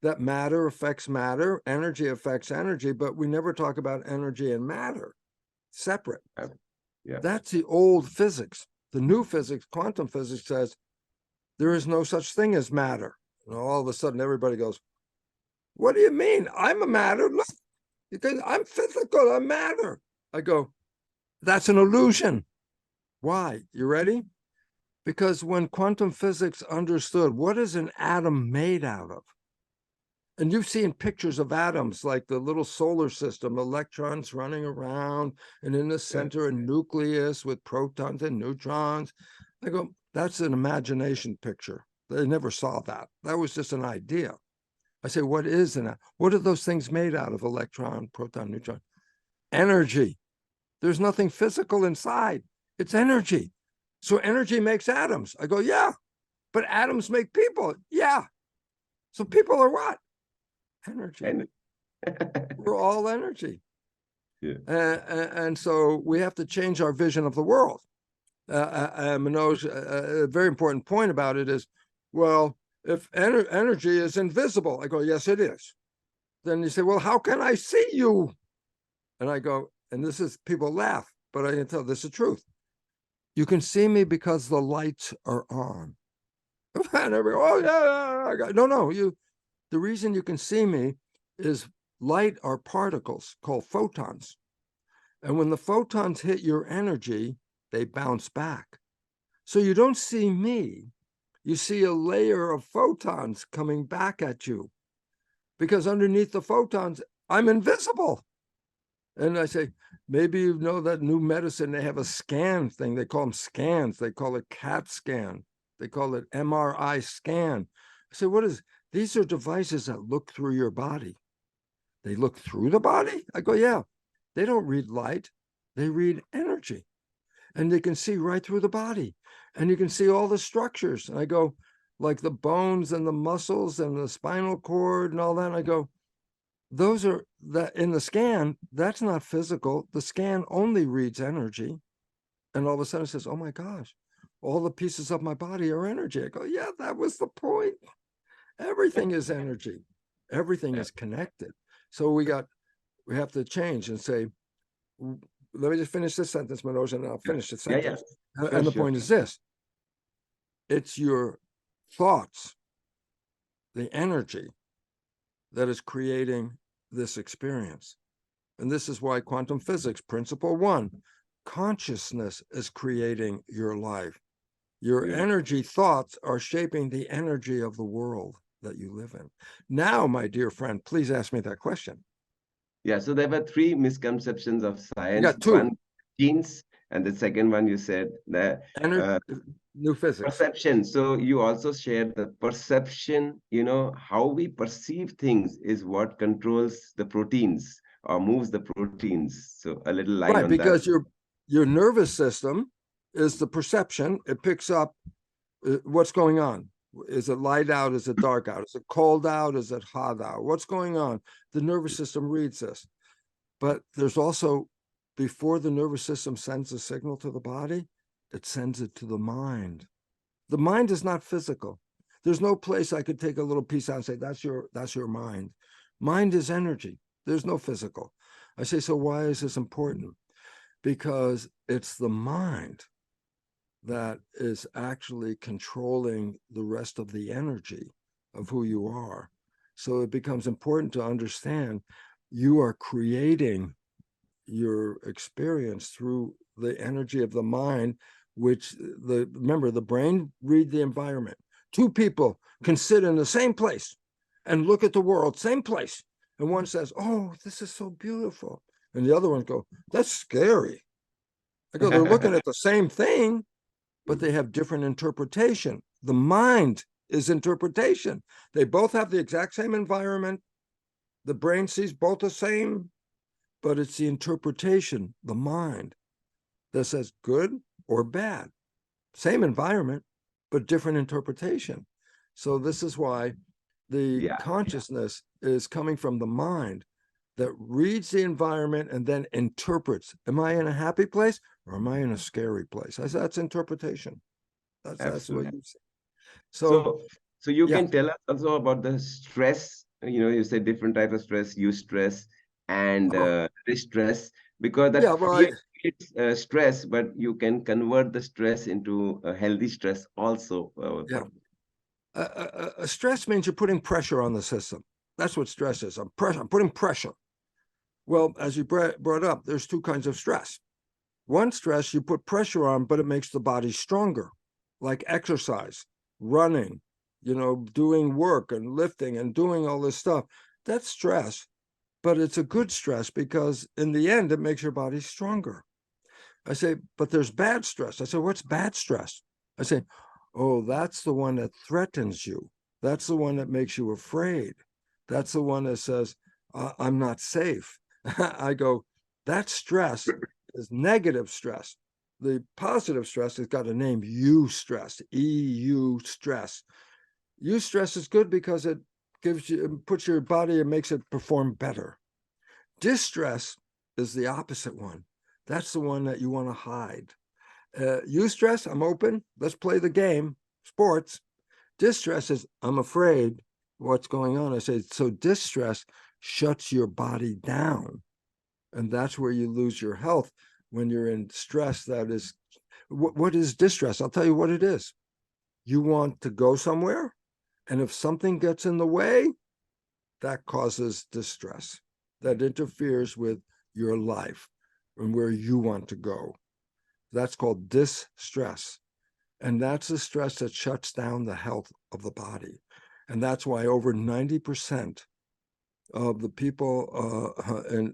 That matter affects matter, energy affects energy, but we never talk about energy and matter separate. Yeah. That's the old physics. The new physics, quantum physics, says there is no such thing as matter. And all of a sudden, everybody goes, what do you mean? I'm a matter. Look, because I'm physical, I'm matter. I go, that's an illusion. Why? You ready? Because when quantum physics understood what is an atom made out of, and you've seen pictures of atoms like the little solar system, electrons running around, and in the center a nucleus with protons and neutrons. I go, that's an imagination picture. They never saw that. That was just an idea. I say, what is an atom? What are those things made out of? Electron, proton, neutron. Energy. There's nothing physical inside. It's energy. So energy makes atoms. I go, yeah, but atoms make people. Yeah. So people are what? Energy. We're all energy. Yeah. And so we have to change our vision of the world. Manoj, a very important point about it is, well, if energy is invisible, I go, yes, it is. Then you say, well, how can I see you? And I go, and this is, people laugh, but I can tell this is the truth. You can see me because the lights are on. And everybody, oh yeah, no, the reason you can see me is light are particles called photons. And when the photons hit your energy, they bounce back. So you don't see me, you see a layer of photons coming back at you. Because underneath the photons, I'm invisible. And I say, maybe you know that new medicine, they have a scan thing. They call them scans. They call it CAT scan. They call it MRI scan. I say, what is, these are devices that look through your body. They look through the body? I go, yeah. They don't read light. They read energy. And they can see right through the body. And you can see all the structures. And I go, like the bones and the muscles and the spinal cord and all that. And I go, those are that in the scan, that's not physical. The scan only reads energy. And all of a sudden it says, oh my gosh, all the pieces of my body are energy. I go, yeah, that was the point. Everything is energy. Everything is connected. So we have to change and say, let me just finish this sentence, Manoj, and I'll finish the sentence. Yeah. And the point is this. It's your thoughts, the energy that is creating this experience. And this is why quantum physics, principle 1, consciousness is creating your life. Your energy thoughts are shaping the energy of the world that you live in. Now, my dear friend, please ask me that question. Yeah, so there were 3 misconceptions of science. You got 2. One, genes, and the second one you said the new physics. Perception. So you also shared the perception, how we perceive things is what controls the proteins or moves the proteins. So a little line right, on because that. your nervous system is the perception. It picks up what's going on. Is it light out? Is it dark out? Is it cold out? Is it hot out? What's going on? The nervous system reads this. But there's also, before the nervous system sends a signal to the body, it sends it to the mind. The mind is not physical. There's no place I could take a little piece out and say, that's your mind. Mind is energy. There's no physical. I say, so why is this important? Because it's the mind that is actually controlling the rest of the energy of who you are. So it becomes important to understand you are creating your experience through the energy of the mind, which remember, the brain read the environment. Two people can sit in the same place and look at the world, same place. And one says, oh, this is so beautiful. And the other one go, that's scary. I go, they're looking at the same thing, but they have different interpretation. The mind is interpretation. They both have the exact same environment. The brain sees both the same, but it's the interpretation, the mind, that says good or bad. Same environment, but different interpretation. So this is why the consciousness is coming from the mind that reads the environment and then interprets. Am I in a happy place or am I in a scary place? I said, that's interpretation. That's what you say. So you can tell us also about the stress. You say different types of stress, eustress and distress, because that creates stress, but you can convert the stress into a healthy stress also. Stress means you're putting pressure on the system. That's what stress is. I'm putting pressure. Well, as you brought up, there's two kinds of stress. One stress you put pressure on, but it makes the body stronger, like exercise, running, doing work and lifting and doing all this stuff. That's stress, but it's a good stress because in the end, it makes your body stronger. I say, but there's bad stress. I say, what's bad stress? I say, oh, that's the one that threatens you. That's the one that makes you afraid. That's the one that says, I'm not safe. I go, that stress is negative stress. The positive stress has got a name, eustress, EU stress. Eustress is good because it puts your body and makes it perform better. Distress is the opposite one. That's the one that you want to hide. Eustress, I'm open. Let's play the game, sports. Distress is, I'm afraid. What's going on? I say, so distress shuts your body down. And that's where you lose your health when you're in stress. That is, what is distress? I'll tell you what it is. You want to go somewhere, and if something gets in the way, that causes distress. That interferes with your life and where you want to go. That's called distress. And that's the stress that shuts down the health of the body. And that's why over 90% of the people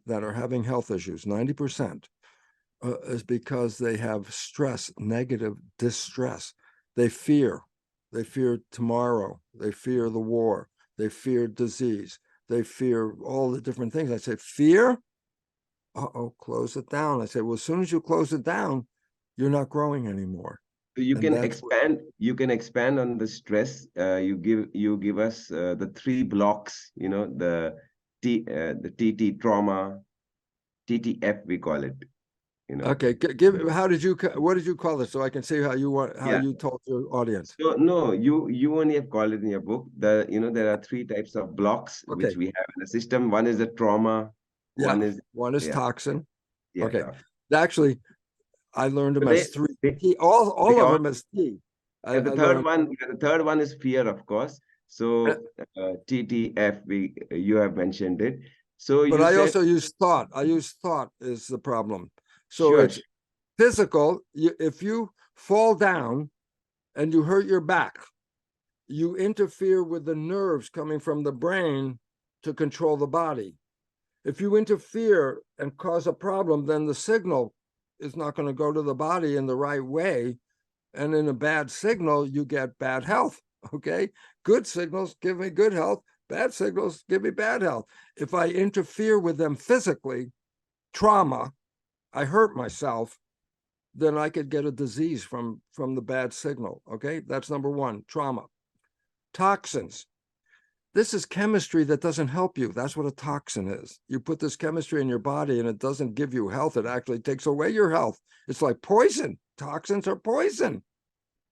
that are having health issues, 90%, is because they have stress, negative distress. They fear tomorrow. They fear the war. They fear disease. They fear all the different things. I say, fear? Close it down. I say, well, as soon as you close it down, you're not growing anymore. You can expand. You can expand on the stress. You give us the 3 blocks. The TT, trauma, TTF we call it. Okay, what did you call it so I can see how you told your audience? So no, you only have called it in your book. There are 3 types of blocks which we have in the system. One is the trauma. One is toxin. Okay, toxin. Actually, I learned them as 3. All of them as T. The third one is fear, of course. So TTF, you have mentioned it. So, but I also use thought. I use thought is the problem. So it's physical. If you fall down and you hurt your back, you interfere with the nerves coming from the brain to control the body. If you interfere and cause a problem, then the signal is not going to go to the body in the right way. And in a bad signal, you get bad health. Okay. Good signals give me good health. Bad signals give me bad health. If I interfere with them physically, trauma, I hurt myself, then I could get a disease from the bad signal. Okay. That's number 1, trauma. Toxins. This is chemistry that doesn't help you. That's what a toxin is. You put this chemistry in your body and it doesn't give you health. It actually takes away your health. It's like poison. Toxins are poison.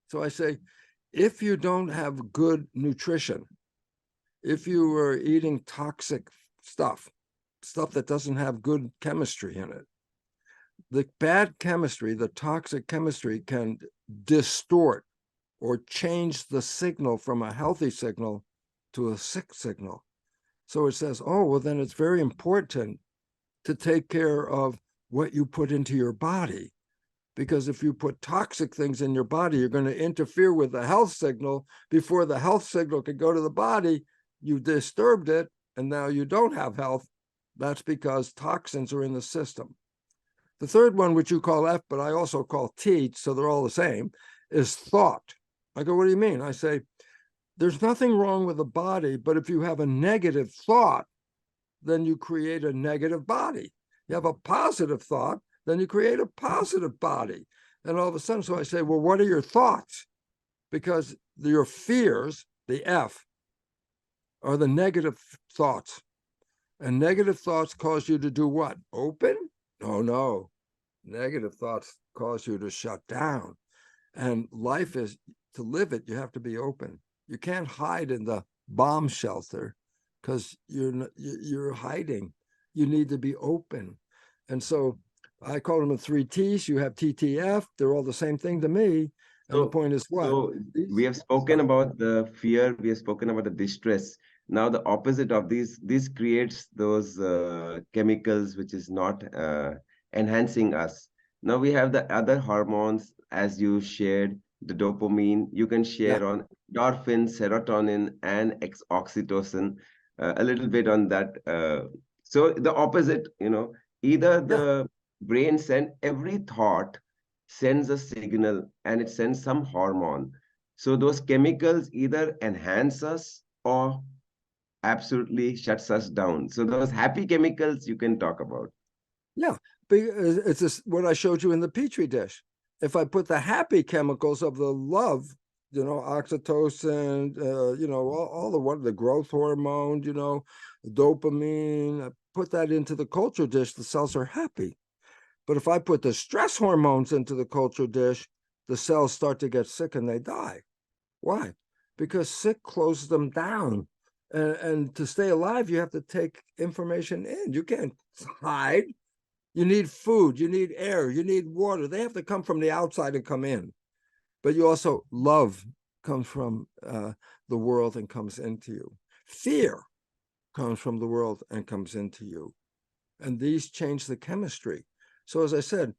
So I say, if you don't have good nutrition, if you are eating toxic stuff that doesn't have good chemistry in it, the bad chemistry, the toxic chemistry can distort or change the signal from a healthy signal to a sick signal. So it says, oh, well, then it's very important to take care of what you put into your body. Because if you put toxic things in your body, you're going to interfere with the health signal. Before the health signal can go to the body, you disturbed it, and now you don't have health. That's because toxins are in the system. The third one, which you call F, but I also call T, so they're all the same, is thought. I go, what do you mean? I say, there's nothing wrong with the body, but if you have a negative thought, then you create a negative body. You have a positive thought, then you create a positive body. And all of a sudden, so I say, well, what are your thoughts? Because your fears, the F, are the negative thoughts. And negative thoughts cause you to do what? Open? No. Negative thoughts cause you to shut down. And life is, to live it, you have to be open. You can't hide in the bomb shelter because you're hiding. You need to be open. And so I call them the 3 T's. You have TTF. They're all the same thing to me. And the point is what? So we have spoken about the fear. We have spoken about the distress. Now the opposite of this creates those chemicals which is not enhancing us. Now we have the other hormones, as you shared, the dopamine. You can share on endorphin, serotonin, and oxytocin. A little bit on that. So the opposite, either the brain every thought sends a signal and it sends some hormone. So those chemicals either enhance us or absolutely shuts us down. So those happy chemicals you can talk about. Yeah, it's just what I showed you in the Petri dish. If I put the happy chemicals of the love, oxytocin, all the growth hormone, dopamine, I put that into the culture dish, the cells are happy. But if I put the stress hormones into the culture dish, the cells start to get sick and they die. Why? Because sick closes them down. And to stay alive, you have to take information in. You can't hide. You need food, you need air, you need water. They have to come from the outside and come in. But you also, love comes from the world and comes into you. Fear comes from the world and comes into you. And these change the chemistry. So as I said,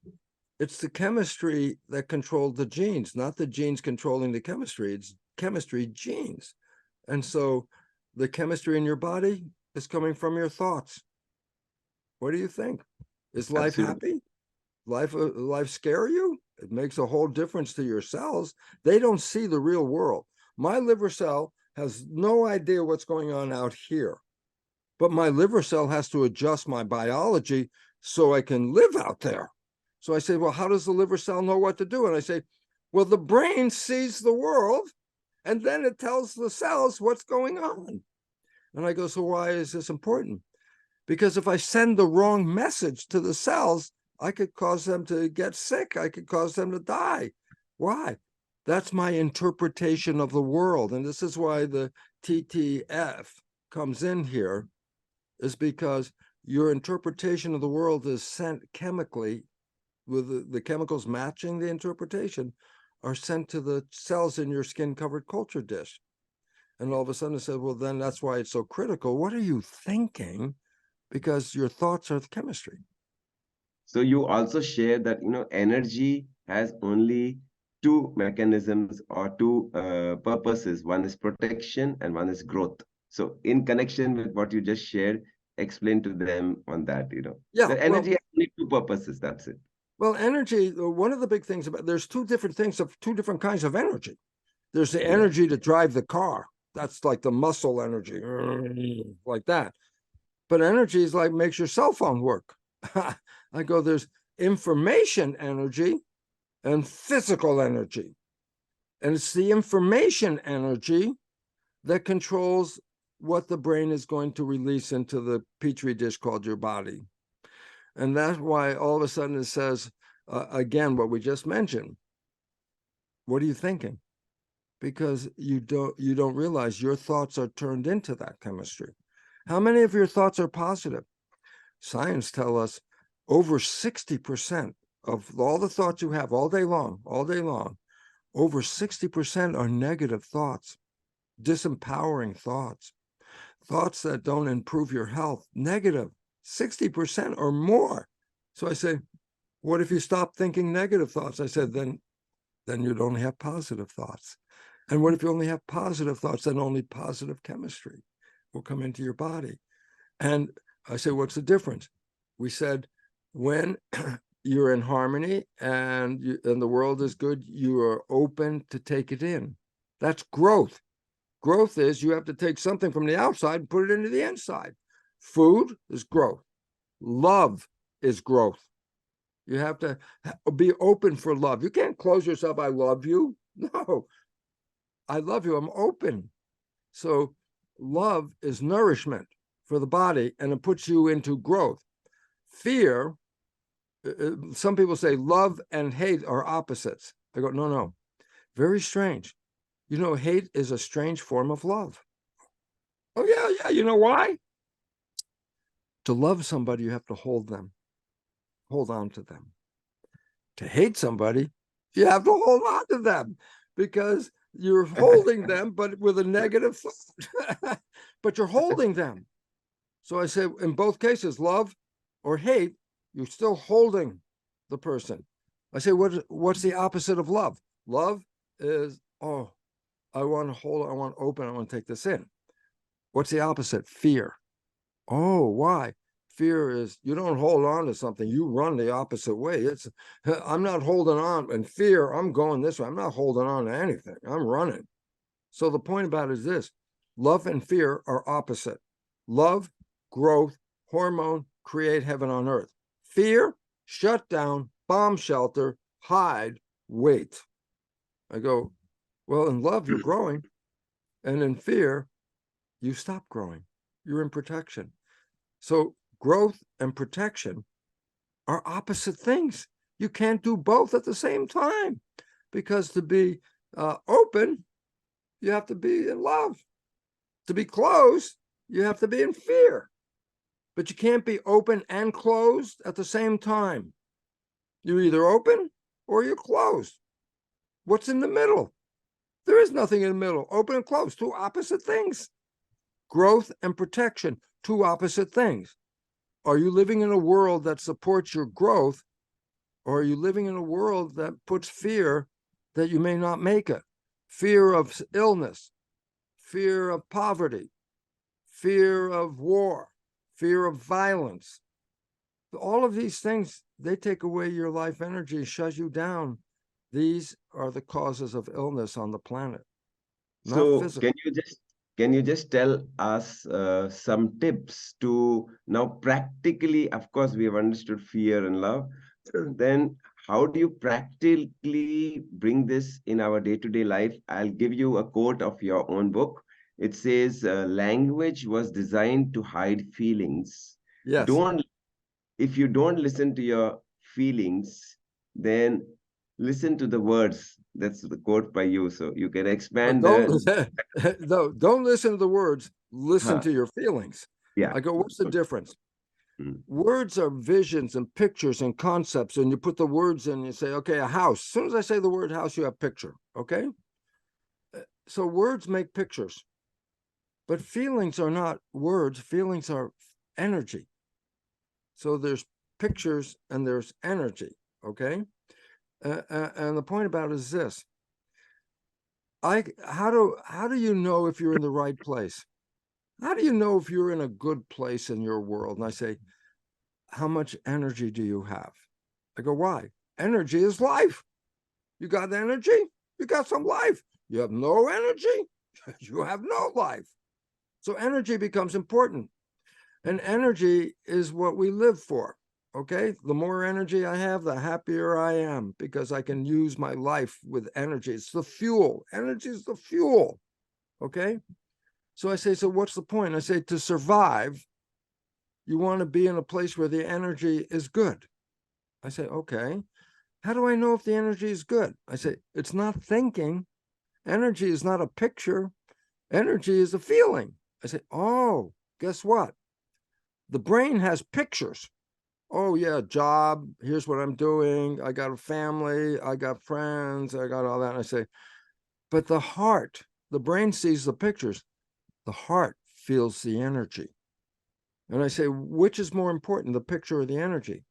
it's the chemistry that controlled the genes, not the genes controlling the chemistry. It's chemistry, genes. And so the chemistry in your body is coming from your thoughts. What do you think? Is life happy? Life scare you? It makes a whole difference to your cells. They don't see the real world. My liver cell has no idea what's going on out here. But my liver cell has to adjust my biology so I can live out there. So I say, well, how does the liver cell know what to do? And I say, well, the brain sees the world and then it tells the cells what's going on. And I go, so why is this important? Because if I send the wrong message to the cells, I could cause them to get sick. I could cause them to die. Why? That's my interpretation of the world. And this is why the TTF comes in here, is because your interpretation of the world is sent chemically, with the chemicals matching the interpretation are sent to the cells in your skin-covered culture dish. And all of a sudden it said, well, then that's why it's so critical. What are you thinking? Because your thoughts are the chemistry. So you also share that, energy has only two mechanisms or two purposes. One is protection and one is growth. So in connection with what you just shared, explain to them on that, Yeah, the energy has only two purposes. That's it. Well, energy, one of the big things there's two different kinds of energy. There's the energy to drive the car. That's like the muscle energy, like that. But energy is like makes your cell phone work. I go, there's information energy and physical energy. And it's the information energy that controls what the brain is going to release into the petri dish called your body. And that's why all of a sudden it says, again, what we just mentioned. What are you thinking? Because you don't realize your thoughts are turned into that chemistry. How many of your thoughts are positive? Science tell us over 60% of all the thoughts you have all day long, over 60% are negative thoughts, disempowering thoughts, thoughts that don't improve your health, negative, 60% or more. So I say, what if you stop thinking negative thoughts? I said, then you'd only have positive thoughts. And what if you only have positive thoughts? Then only positive chemistry will come into your body. And I say, what's the difference? We said, when you're in harmony and the world is good, you are open to take it in. That's growth. Growth is you have to take something from the outside and put it into the inside. Food is growth. Love is growth. You have to be open for love. You can't close yourself. I love you. No, I love you. I'm open. So love is nourishment for the body, and it puts you into growth. Fear, some people say love and hate are opposites. I go, no. Very strange. You know, hate is a strange form of love. Oh, yeah. You know why? To love somebody, you have to hold them, hold on to them. To hate somebody, you have to hold on to them because you're holding them, but with a negative thought. But you're holding them. So I say, in both cases, love or hate, you're still holding the person. I say, what's the opposite of love? Love is, oh, I want to hold, I want to open, I want to take this in. What's the opposite? Fear. Oh, why? Fear is you don't hold on to something, you run the opposite way. It's I'm not holding on. And fear, I'm going this way. I'm not holding on to anything. I'm running. So the point about it is this: love and fear are opposite. Love, growth, hormone, create heaven on earth. Fear, shut down, bomb shelter, hide, wait. I go, well, in love, you're growing. And in fear, you stop growing. You're in protection. So growth and protection are opposite things. You can't do both at the same time, because to be open, you have to be in love. To be closed, you have to be in fear. But you can't be open and closed at the same time. You're either open or you're closed. What's in the middle? There is nothing in the middle. Open and closed, two opposite things. Growth and protection, two opposite things. Are you living in a world that supports your growth, or are you living in a world that puts fear that you may not make it? Fear of illness, fear of poverty, fear of war, fear of violence. All of these things, they take away your life energy, shut you down. These are the causes of illness on the planet. So Physical. can you just tell us some tips to now practically, of course, we have understood fear and love. Then how do you practically bring this in our day-to-day life? I'll give you a quote of your own book. It says, language was designed to hide feelings. Yes. If you don't listen to your feelings, then listen to the words. That's the quote by you. So you can expand don't listen to the words, listen Huh. to your feelings. Yeah. I go, what's the difference? Mm. Words are visions and pictures and concepts, and you put the words in, you say, okay, a house. As soon as I say the word house, you have picture, okay? So words make pictures, but feelings are not words. Feelings are energy. So there's pictures and there's energy, okay? And the point about it is this: how do you know if you're in the right place? How do you know if you're in a good place in your world? And I say, how much energy do you have? I go, why? Energy is life. You got energy, you got some life. You have no energy, you have no life. So energy becomes important. And energy is what we live for. Okay, the more energy I have, the happier I am, because I can use my life with energy. It's the fuel. Energy is the fuel. Okay, So I say, so what's the point? I say, to survive, you want to be in a place where the energy is good. I say, okay, how do I know if the energy is good? I say, it's not thinking. Energy is not a picture. Energy is a feeling. I say, oh, guess what? The brain has pictures. Oh, yeah, job. Here's what I'm doing. I got a family. I got friends. I got all that. And I say, but the heart, the brain sees the pictures. The heart feels the energy. And I say, which is more important, the picture or the energy?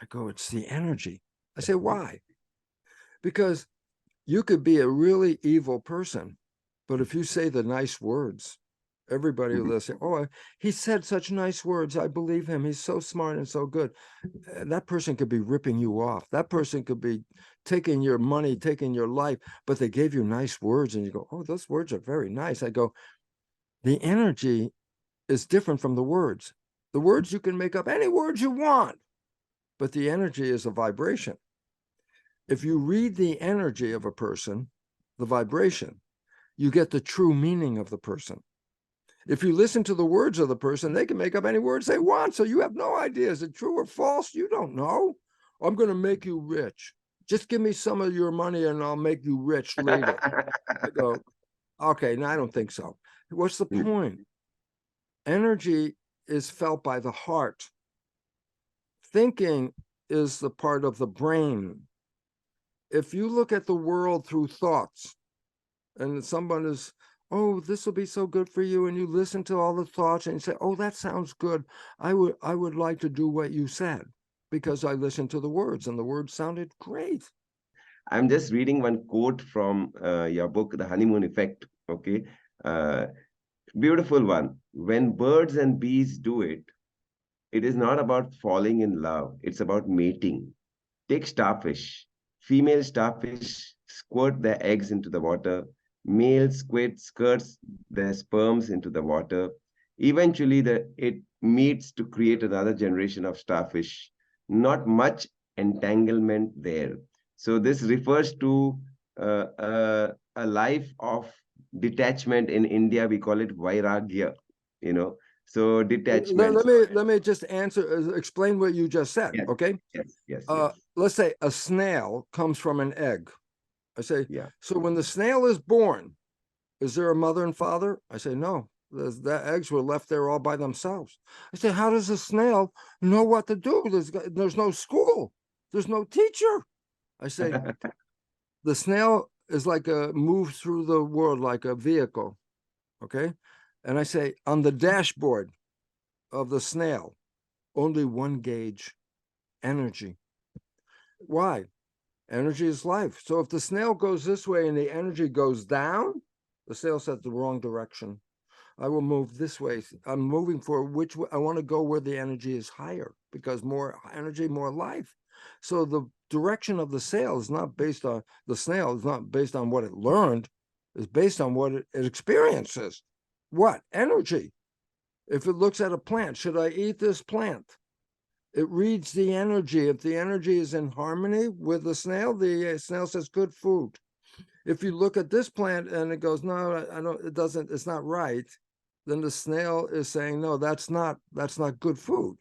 I go, it's the energy. I say, why? Because you could be a really evil person, but if you say the nice words, everybody will say, oh, he said such nice words. I believe him. He's so smart and so good. That person could be ripping you off. That person could be taking your money, taking your life, but they gave you nice words. And you go, oh, those words are very nice. I go, the energy is different from the words. The words, you can make up any words you want, but the energy is a vibration. If you read the energy of a person, the vibration, you get the true meaning of the person. If you listen to the words of the person, they can make up any words they want. So you have no idea. Is it true or false? You don't know. I'm going to make you rich. Just give me some of your money and I'll make you rich later. I go, okay, no, I don't think so. What's the point? Energy is felt by the heart. Thinking is the part of the brain. If you look at the world through thoughts, and someone is, oh, this will be so good for you, and you listen to all the thoughts and you say, oh, that sounds good. I would like to do what you said because I listened to the words and the words sounded great. I'm just reading one quote from your book, The Honeymoon Effect. Okay. Uh, Beautiful one. When birds and bees do it, it is not about falling in love. It's about mating. Take starfish. Female starfish squirt their eggs into the water. Male squid skirts their sperms into the water. Eventually, it meets to create another generation of starfish. Not much entanglement there. So this refers to a life of detachment. In India, we call it vairagya. You know, so detachment. Let me just explain what you just said. Yes, Okay. yes. Let's say a snail comes from an egg. I say, Yeah. so when the snail is born, is there a mother and father? I say, no. The eggs were left there all by themselves. I say, how does a snail know what to do? There's no school. There's no teacher. I say, the snail is like a move through the world like a vehicle. Okay. And I say, on the dashboard of the snail, only one gauge, energy. Why? Energy is life. So if the snail goes this way and the energy goes down, the snail said the wrong direction. I will move this way. I'm moving for which way I want to go where the energy is higher because more energy, more life. So the direction of the sail is not based on the snail, is not based on what it learned, it's based on what it experiences. What? Energy. If it looks at a plant, should I eat this plant? It reads the energy. If the energy is in harmony with the snail says good food. If you look at this plant and it goes, no, I don't, it doesn't, it's not right, then the snail is saying, no, that's not good food.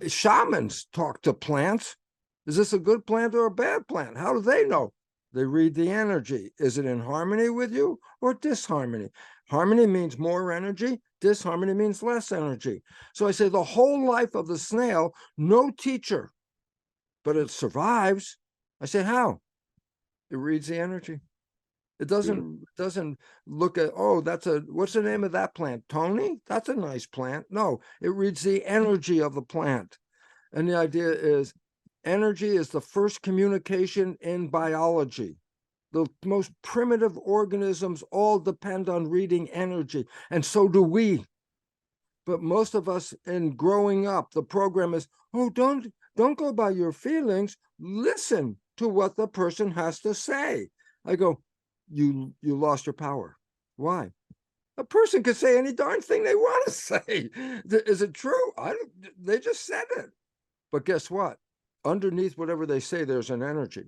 Shamans talk to plants. Is this a good plant or a bad plant? How do they know? They read the energy. Is it in harmony with you or disharmony? Harmony means more energy. Disharmony means less energy. So I say the whole life of the snail, no teacher, but it survives. I say, how? It reads the energy. It doesn't look at, oh, what's the name of that plant? Tony? That's a nice plant. No, it reads the energy of the plant. And the idea is energy is the first communication in biology. The most primitive organisms all depend on reading energy, and so do we. But most of us in growing up, the program is, oh, don't go by your feelings. Listen to what the person has to say. I go, you lost your power. Why? A person could say any darn thing they want to say. Is it true? They just said it. But guess what? Underneath whatever they say, there's an energy.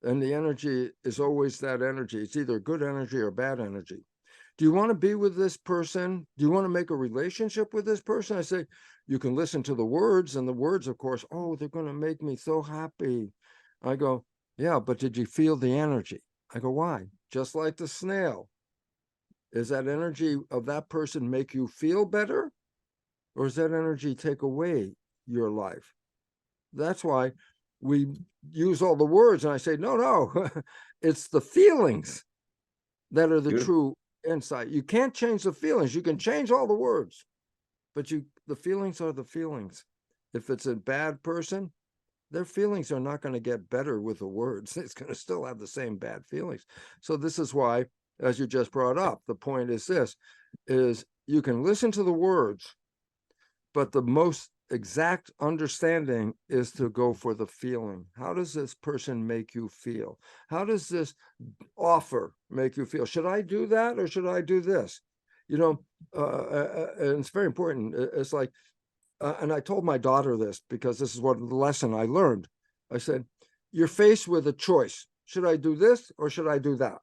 And the energy is always that energy. It's either good energy or bad energy. do you want to be with this person? Do you want to make a relationship with this person? I say, you can listen to the words, and the words, of course, oh, they're going to make me so happy. I go, yeah, but did you feel the energy? I go, why? Just like the snail. Is that energy of that person make you feel better? Or does that energy take away your life? That's why we use all the words. And I say, no, it's the feelings that are the Beautiful. true insight. You can't change the feelings. You can change all the words, but the feelings are the feelings. If it's a bad person, their feelings are not going to get better with the words. It's going to still have the same bad feelings. So this is why, as you just brought up, the point is this, is you can listen to the words, but the most exact understanding is to go for the feeling. How does this person make you feel? How does this offer make you feel? Should I do that or should I do this? You know, and it's very important. It's like, and I told my daughter this because this is what the lesson I learned. I said, you're faced with a choice. Should I do this or should I do that?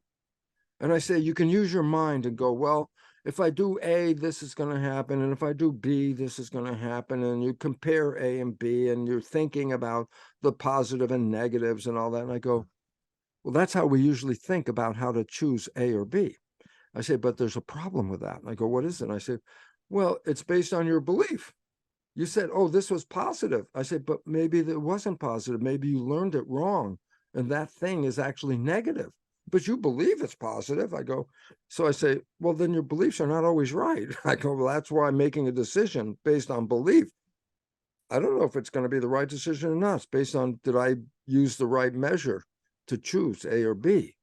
And I say, you can use your mind and go, well, if I do A, this is going to happen. And if I do B, this is going to happen. And you compare A and B, and you're thinking about the positive and negatives and all that. And I go, well, that's how we usually think about how to choose A or B. I say, but there's a problem with that. And I go, what is it? And I say, well, it's based on your belief. You said, oh, this was positive. I said, but maybe it wasn't positive. Maybe you learned it wrong. And that thing is actually negative. But you believe it's positive. I go, so I say, well, then your beliefs are not always right. I go, well, that's why I'm making a decision based on belief. I don't know if it's going to be the right decision or not. It's based on, did I use the right measure to choose A or B?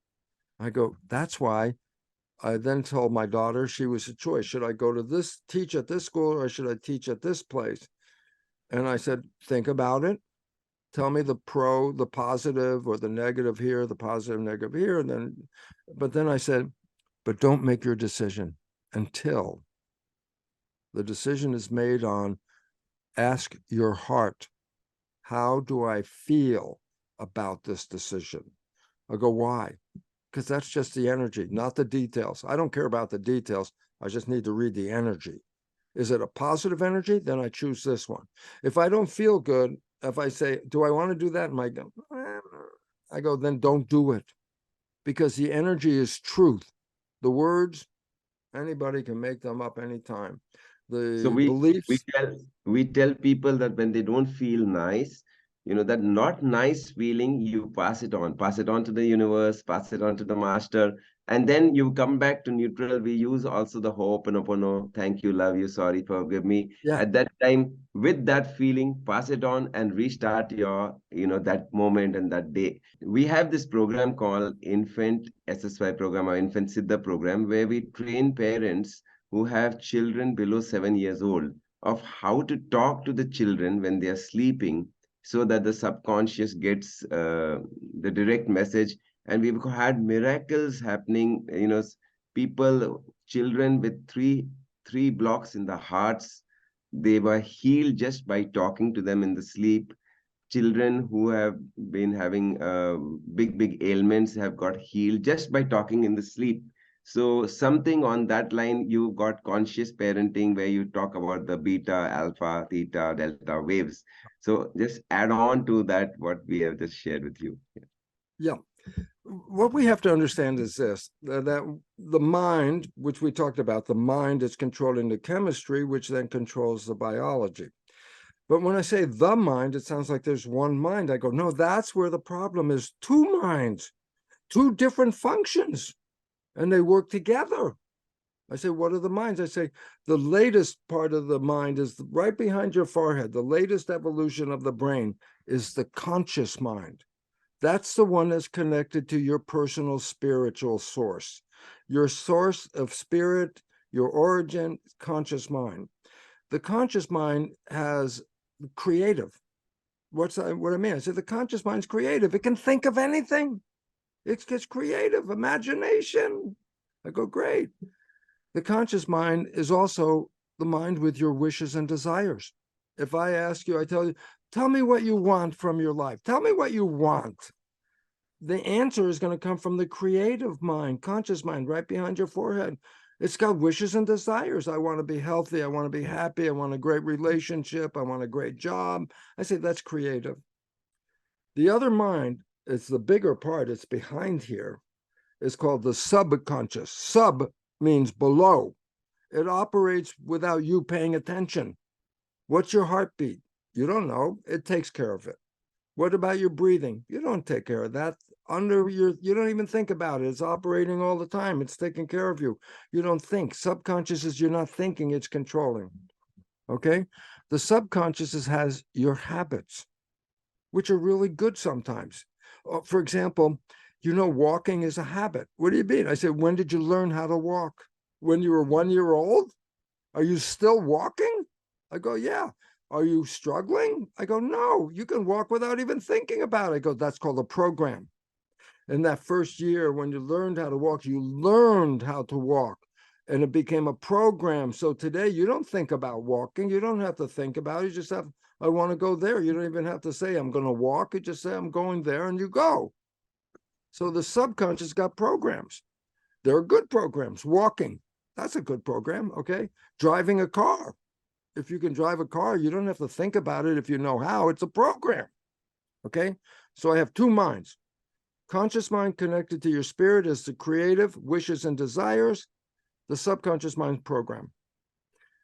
I go, that's why I then told my daughter she was a choice. Should I go to this, teach at this school, or should I teach at this place? And I said, think about it. Tell me the pro, the positive, or the negative here, the positive, negative here. And then, but then I said, but don't make your decision until the decision is made on, ask your heart, how do I feel about this decision? I go, why? Because that's just the energy, not the details. I don't care about the details. I just need to read the energy. Is it a positive energy? Then I choose this one. If I don't feel good, if I say, do I want to do that? And I go, then don't do it. Because the energy is truth. The words, anybody can make them up anytime. So The we beliefs. we tell people that when they don't feel nice, that not nice feeling, you pass it on to the universe, pass it on to the master, and then you come back to neutral. We use also the ho'oponopono, thank you, love you, sorry, forgive me. Yeah. At that time, with that feeling, pass it on and restart your, that moment and that day. We have this program called Infant SSY program or Infant Siddha program, where we train parents who have children below 7 years old of how to talk to the children when they are sleeping so that the subconscious gets the direct message. And we've had miracles happening, people, children with three blocks in the hearts, they were healed just by talking to them in the sleep. Children who have been having big ailments have got healed just by talking in the sleep. So something on that line, you got conscious parenting where you talk about the beta, alpha, theta, delta waves. So just add on to that what we have just shared with you. Yeah. What we have to understand is this, that the mind, which we talked about, the mind is controlling the chemistry, which then controls the biology. But when I say the mind, it sounds like there's one mind. I go, no, that's where the problem is. Two minds, two different functions, and they work together. I say, what are the minds? I say, the latest part of the mind is right behind your forehead. The latest evolution of the brain is the conscious mind. That's the one that's connected to your personal spiritual source. Your source of spirit, your origin, conscious mind. The conscious mind has creative. What I mean? I said the conscious mind's creative. It can think of anything. It's creative, imagination. I go, great. The conscious mind is also the mind with your wishes and desires. If I ask you, I tell you, tell me what you want from your life. Tell me what you want. The answer is going to come from the creative mind, conscious mind, right behind your forehead. It's got wishes and desires. I want to be healthy. I want to be happy. I want a great relationship. I want a great job. I say that's creative. The other mind is the bigger part. It's behind here. It's called the subconscious. Sub means below. It operates without you paying attention. What's your heartbeat? You don't know. It takes care of it. What about your breathing? You don't take care of that. You don't even think about it. It's operating all the time. It's taking care of you. You don't think. Subconscious is you're not thinking, it's controlling. Okay? The subconscious has your habits, which are really good sometimes. For example, walking is a habit. What do you mean? I said, when did you learn how to walk? When you were 1 year old? Are you still walking? I go, yeah. Are you struggling? I go, no, you can walk without even thinking about it. I go, that's called a program. In that first year, when you learned how to walk, you learned how to walk and it became a program. So today you don't think about walking. You don't have to think about it. You just have, I want to go there. You don't even have to say, I'm going to walk. You just say, I'm going there and you go. So the subconscious got programs. There are good programs. Walking, that's a good program. Okay. Driving a car. If you can drive a car, you don't have to think about it if you know how. It's a program. Okay. So I have two minds. Conscious mind connected to your spirit is the creative wishes and desires. The subconscious mind program.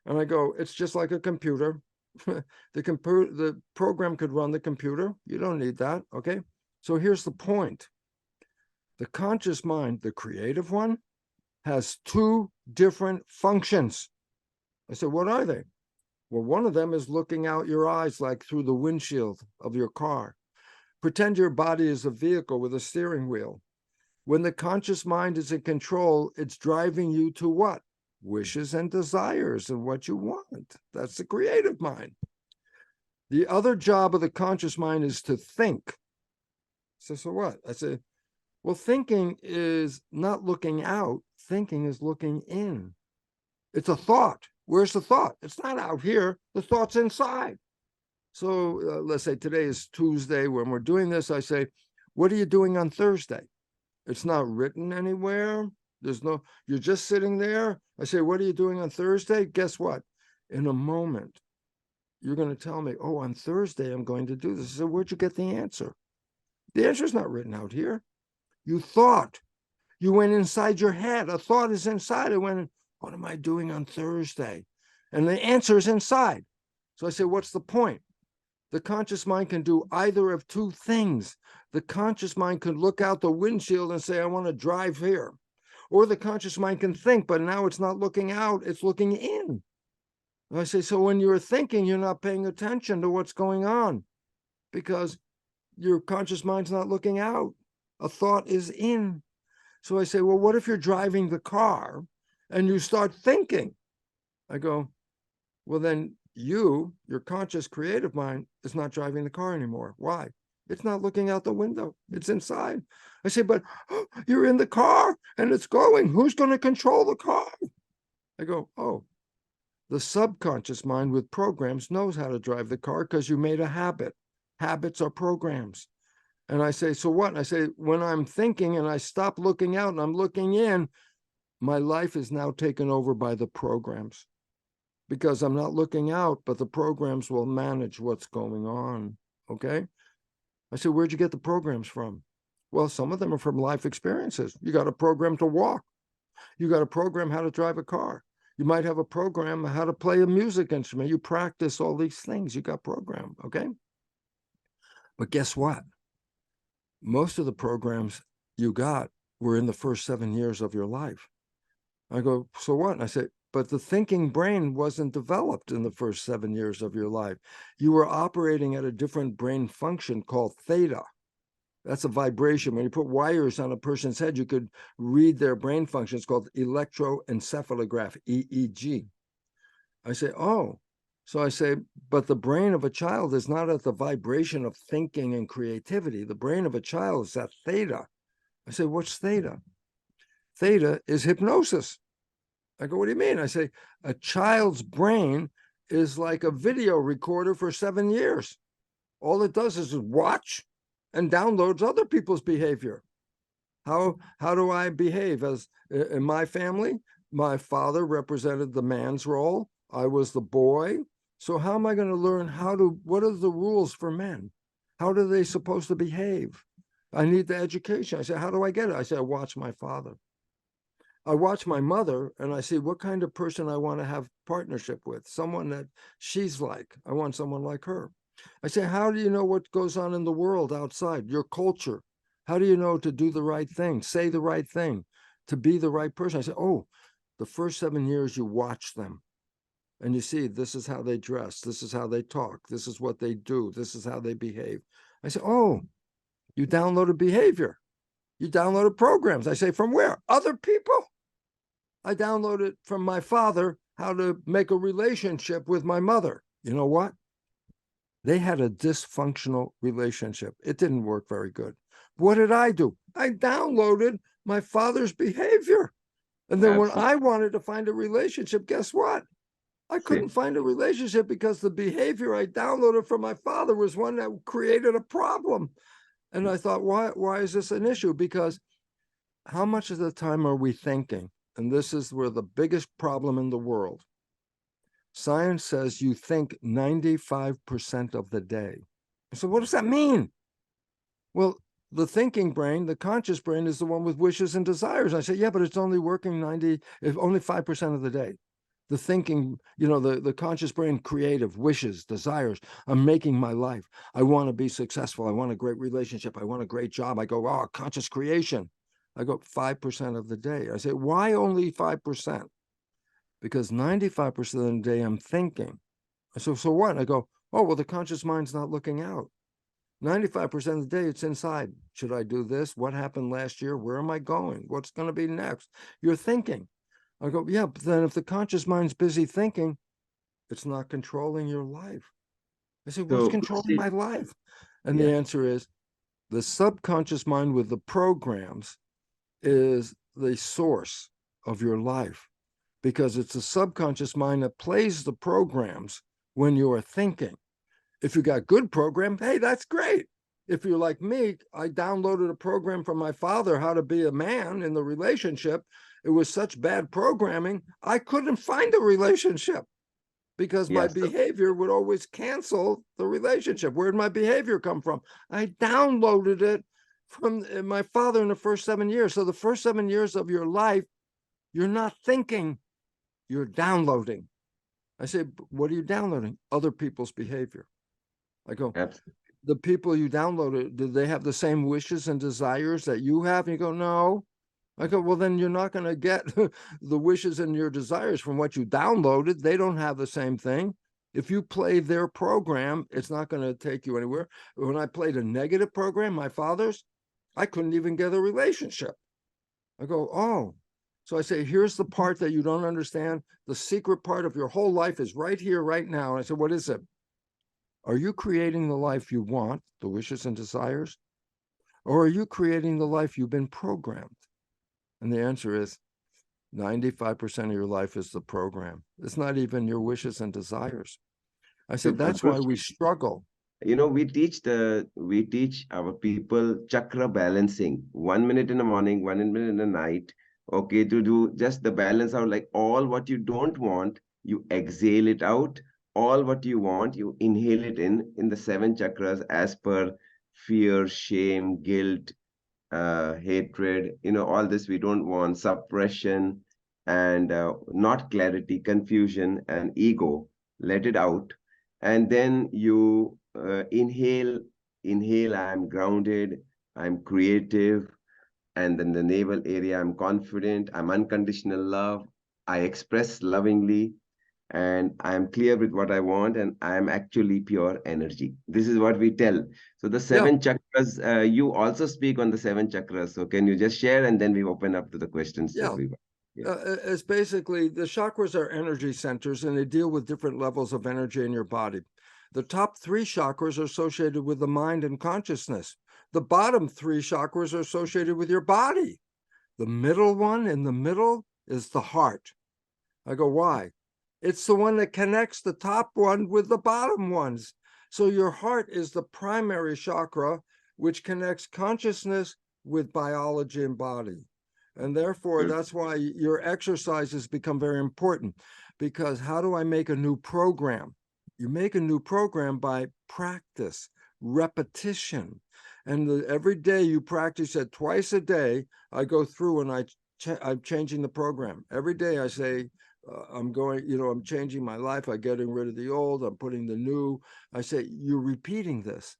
And I go, it's just like a computer. The program could run the computer. You don't need that. Okay. So here's the point. The conscious mind, the creative one, has two different functions. I said, what are they? Well, one of them is looking out your eyes like through the windshield of your car. Pretend your body is a vehicle with a steering wheel. When the conscious mind is in control, it's driving you to what? Wishes and desires and what you want. That's the creative mind. The other job of the conscious mind is to think. So what? I said, well, thinking is not looking out. Thinking is looking in. It's a thought. Where's the thought? It's not out here. The thought's inside. So let's say today is Tuesday. When we're doing this, I say, what are you doing on Thursday? It's not written anywhere. You're just sitting there. I say, what are you doing on Thursday? Guess what? In a moment, you're going to tell me, oh, on Thursday, I'm going to do this. I said, where'd you get the answer? The answer's not written out here. You thought. You went inside your head. A thought is inside. I went, what am I doing on Thursday? And the answer is inside. So I say, what's the point? The conscious mind can do either of two things. The conscious mind could look out the windshield and say, I want to drive here. Or the conscious mind can think, but now it's not looking out, it's looking in. And I say, so when you're thinking, you're not paying attention to what's going on because your conscious mind's not looking out. A thought is in. So I say, well, what if you're driving the car and you start thinking? I go, well, then your conscious creative mind is not driving the car anymore. Why? It's not looking out the window. It's inside. I say, but you're in the car and it's going. Who's going to control the car? I go, oh, the subconscious mind with programs knows how to drive the car because you made a habit. Habits are programs. And I say, so what? And I say, when I'm thinking and I stop looking out and I'm looking in, my life is now taken over by the programs because I'm not looking out, but the programs will manage what's going on. Okay. I said, where'd you get the programs from? Well, some of them are from life experiences. You got a program to walk. You got a program how to drive a car. You might have a program how to play a music instrument. You practice all these things. You got programmed. Okay. But guess what? Most of the programs you got were in the first 7 years of your life. I go, so what? And I said, but the thinking brain wasn't developed in the first 7 years of your life. You were operating at a different brain function called theta. That's a vibration. When you put wires on a person's head, you could read their brain function. It's called electroencephalograph, EEG. I say, oh. So I say, but the brain of a child is not at the vibration of thinking and creativity. The brain of a child is at theta. I say, what's theta? Theta is hypnosis. I go, what do you mean? I say, a child's brain is like a video recorder for 7 years. All it does is watch and downloads other people's behavior. How do I behave as in my family? My father represented the man's role. I was the boy. So how am I going to learn what are the rules for men? How are they supposed to behave? I need the education. I said, how do I get it? I said, I watch my father. I watch my mother and I see what kind of person I want to have partnership with, someone that she's like. I want someone like her. I say, how do you know what goes on in the world outside, your culture? How do you know to do the right thing, say the right thing, to be the right person? I say, oh, the first 7 years you watch them and you see this is how they dress, this is how they talk, this is what they do, this is how they behave. I say, oh, you downloaded behavior. You downloaded programs. I say, from where? Other people. I downloaded from my father how to make a relationship with my mother. You know what? They had a dysfunctional relationship. It didn't work very good. What did I do? I downloaded my father's behavior. And then when Absolutely. I wanted to find a relationship, guess what? I couldn't find a relationship because the behavior I downloaded from my father was one that created a problem. And I thought, why is this an issue? Because how much of the time are we thinking? And this is where the biggest problem in the world. Science says you think 95% of the day. So what does that mean? Well, the thinking brain, the conscious brain, is the one with wishes and desires. I say, yeah, but it's only working only 5% of the day. The thinking, the conscious brain, creative, wishes, desires. I'm making my life. I want to be successful. I want a great relationship. I want a great job. I go, oh, conscious creation. I go 5% of the day. I say, why only 5%? Because 95% of the day I'm thinking. So what? I go, oh, well, the conscious mind's not looking out. 95% of the day, it's inside. Should I do this? What happened last year? Where am I going? What's going to be next? You're thinking. I go, yeah, but then if the conscious mind's busy thinking, it's not controlling your life. I said, what's So, controlling my life? And the yeah. answer is the subconscious mind with the programs is the source of your life, because it's the subconscious mind that plays the programs when you are thinking. If you got good program, hey, that's great. If you're like me, I downloaded a program from my father, how to be a man in the relationship. It was such bad programming, I couldn't find a relationship because my Yes. behavior would always cancel the relationship. Where did my behavior come from? I downloaded it from my father in the first 7 years. So the first 7 years of your life, you're not thinking, you're downloading. I say, what are you downloading? Other people's behavior. I go, Absolutely. the people you downloaded, do they have the same wishes and desires that you have? And you go, no. I go, well, then you're not going to get the wishes and your desires from what you downloaded. They don't have the same thing. If you play their program, it's not going to take you anywhere. When I played a negative program, my father's, I couldn't even get a relationship. I go, oh. So I say, here's the part that you don't understand. The secret part of your whole life is right here, right now. And I said, what is it? Are you creating the life you want, the wishes and desires? Or are you creating the life you've been programmed? And the answer is 95% of your life is the program. It's not even your wishes and desires. I So, said, that's why Bruce, we struggle. we teach our people chakra balancing. 1 minute in the morning, 1 minute in the night. Okay, to do just the balance out, like all what you don't want, you exhale it out. All what you want, you inhale it in the seven chakras as per fear, shame, guilt, hatred, all this we don't want, suppression, and not clarity, confusion, and ego. Let it out. And then you inhale, I'm grounded, I'm creative. And then the navel area, I'm confident, I'm unconditional love, I express lovingly, and I'm clear with what I want, and I'm actually pure energy. This is what we tell. So the Yeah, seven chakras, you also speak on the seven chakras. So can you just share, and then we open up to the questions to yeah. everyone. Yeah. It's basically the chakras are energy centers and they deal with different levels of energy in your body. The top three chakras are associated with the mind and consciousness. The bottom three chakras are associated with your body. The middle one in the middle is the heart. I go, why? It's the one that connects the top one with the bottom ones. So your heart is the primary chakra, which connects consciousness with biology and body. And therefore, Good. that's why your exercises become very important. Because how do I make a new program? You make a new program by practice, repetition. And every day you practice it twice a day. I go through and I'm changing the program. Every day I say, I'm going, I'm changing my life. I'm getting rid of the old. I'm putting the new. I say, you're repeating this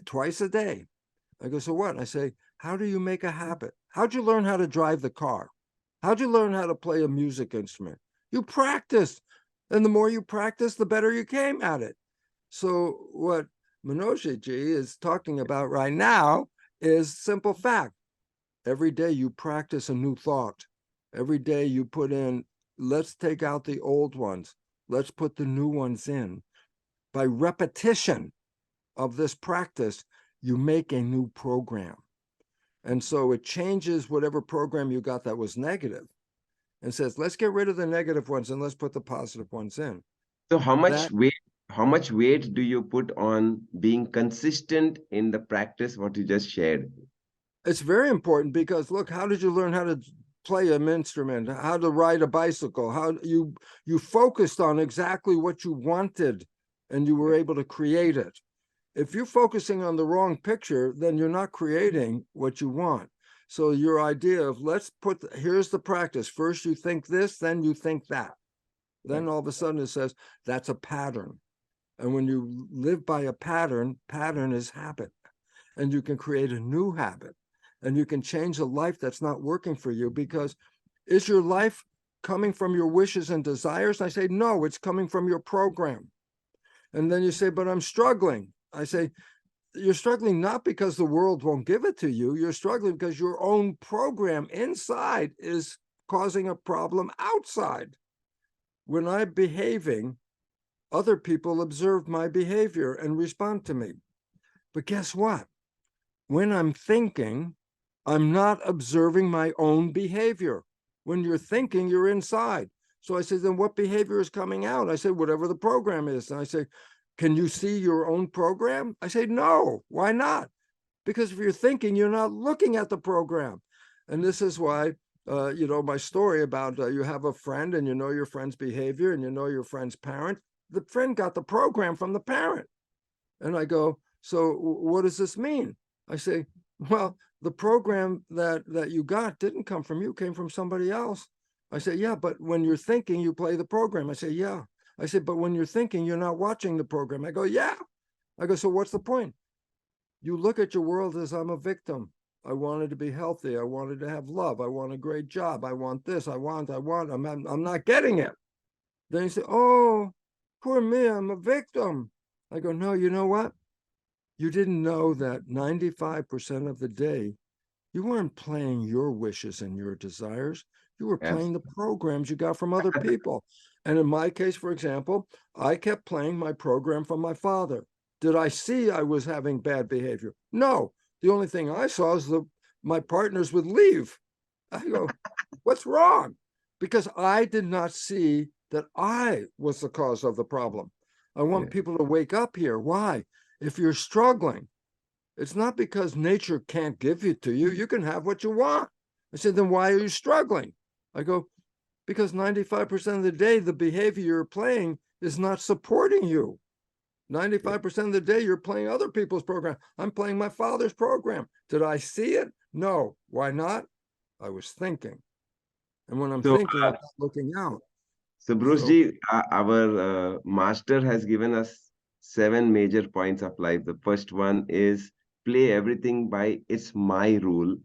twice a day. I go, so what? I say, how do you make a habit? How'd you learn how to drive the car? How'd you learn how to play a music instrument? You practiced. And the more you practice, the better you came at it. So what Manoj ji is talking about right now is simple fact. Every day you practice a new thought. Every day you put in, let's take out the old ones. Let's put the new ones in. By repetition of this practice, you make a new program. And so it changes whatever program you got that was negative and says, let's get rid of the negative ones and let's put the positive ones in. So how much weight do you put on being consistent in the practice, what you just shared? It's very important because look, how did you learn how to play an instrument, how to ride a bicycle? How you focused on exactly what you wanted and you were able to create it. If you're focusing on the wrong picture, then you're not creating what you want. So your idea of here's the practice. First you think this, then you think that. Then all of a sudden it says that's a pattern. And when you live by a pattern is habit. And you can create a new habit. And you can change a life that's not working for you, because is your life coming from your wishes and desires? I say, no, it's coming from your program. And then you say, but I'm struggling. I say, you're struggling not because the world won't give it to you. You're struggling because your own program inside is causing a problem outside. When I'm behaving, other people observe my behavior and respond to me. But guess what? When I'm thinking, I'm not observing my own behavior. When you're thinking, you're inside. So I said, then what behavior is coming out? I said, whatever the program is. And I say, can you see your own program? I say, no. Why not? Because if you're thinking, you're not looking at the program. And this is why, my story about you have a friend and you know your friend's behavior and you know your friend's parent. The friend got the program from the parent. And I go, so what does this mean? I say, well, the program that you got didn't come from you, came from somebody else. I say, yeah, but when you're thinking, you play the program. I say, yeah. I said, but when you're thinking, you're not watching the program. I go, yeah. I go, so what's the point? You look at your world as I'm a victim. I wanted to be healthy. I wanted to have love. I want a great job. I want this. I'm not getting it. Then you say, oh, poor me, I'm a victim. I go, no, you know what? You didn't know that 95% of the day, you weren't playing your wishes and your desires. You were playing the programs you got from other people. And in my case, for example, I kept playing my program from my father. Did I see I was having bad behavior? No. The only thing I saw is my partners would leave. I go, what's wrong? Because I did not see that I was the cause of the problem. I want people to wake up here. Why? If you're struggling, it's not because nature can't give it to you. You can have what you want. I said, then why are you struggling? I go, because 95% of the day, the behavior you're playing is not supporting you. 95% of the day, you're playing other people's program. I'm playing my father's program. Did I see it? No. Why not? I was thinking. And when I'm thinking, I'm looking out. So Bruce ji, our master has given us 7 major points of life. The first one is play everything by it's my rule.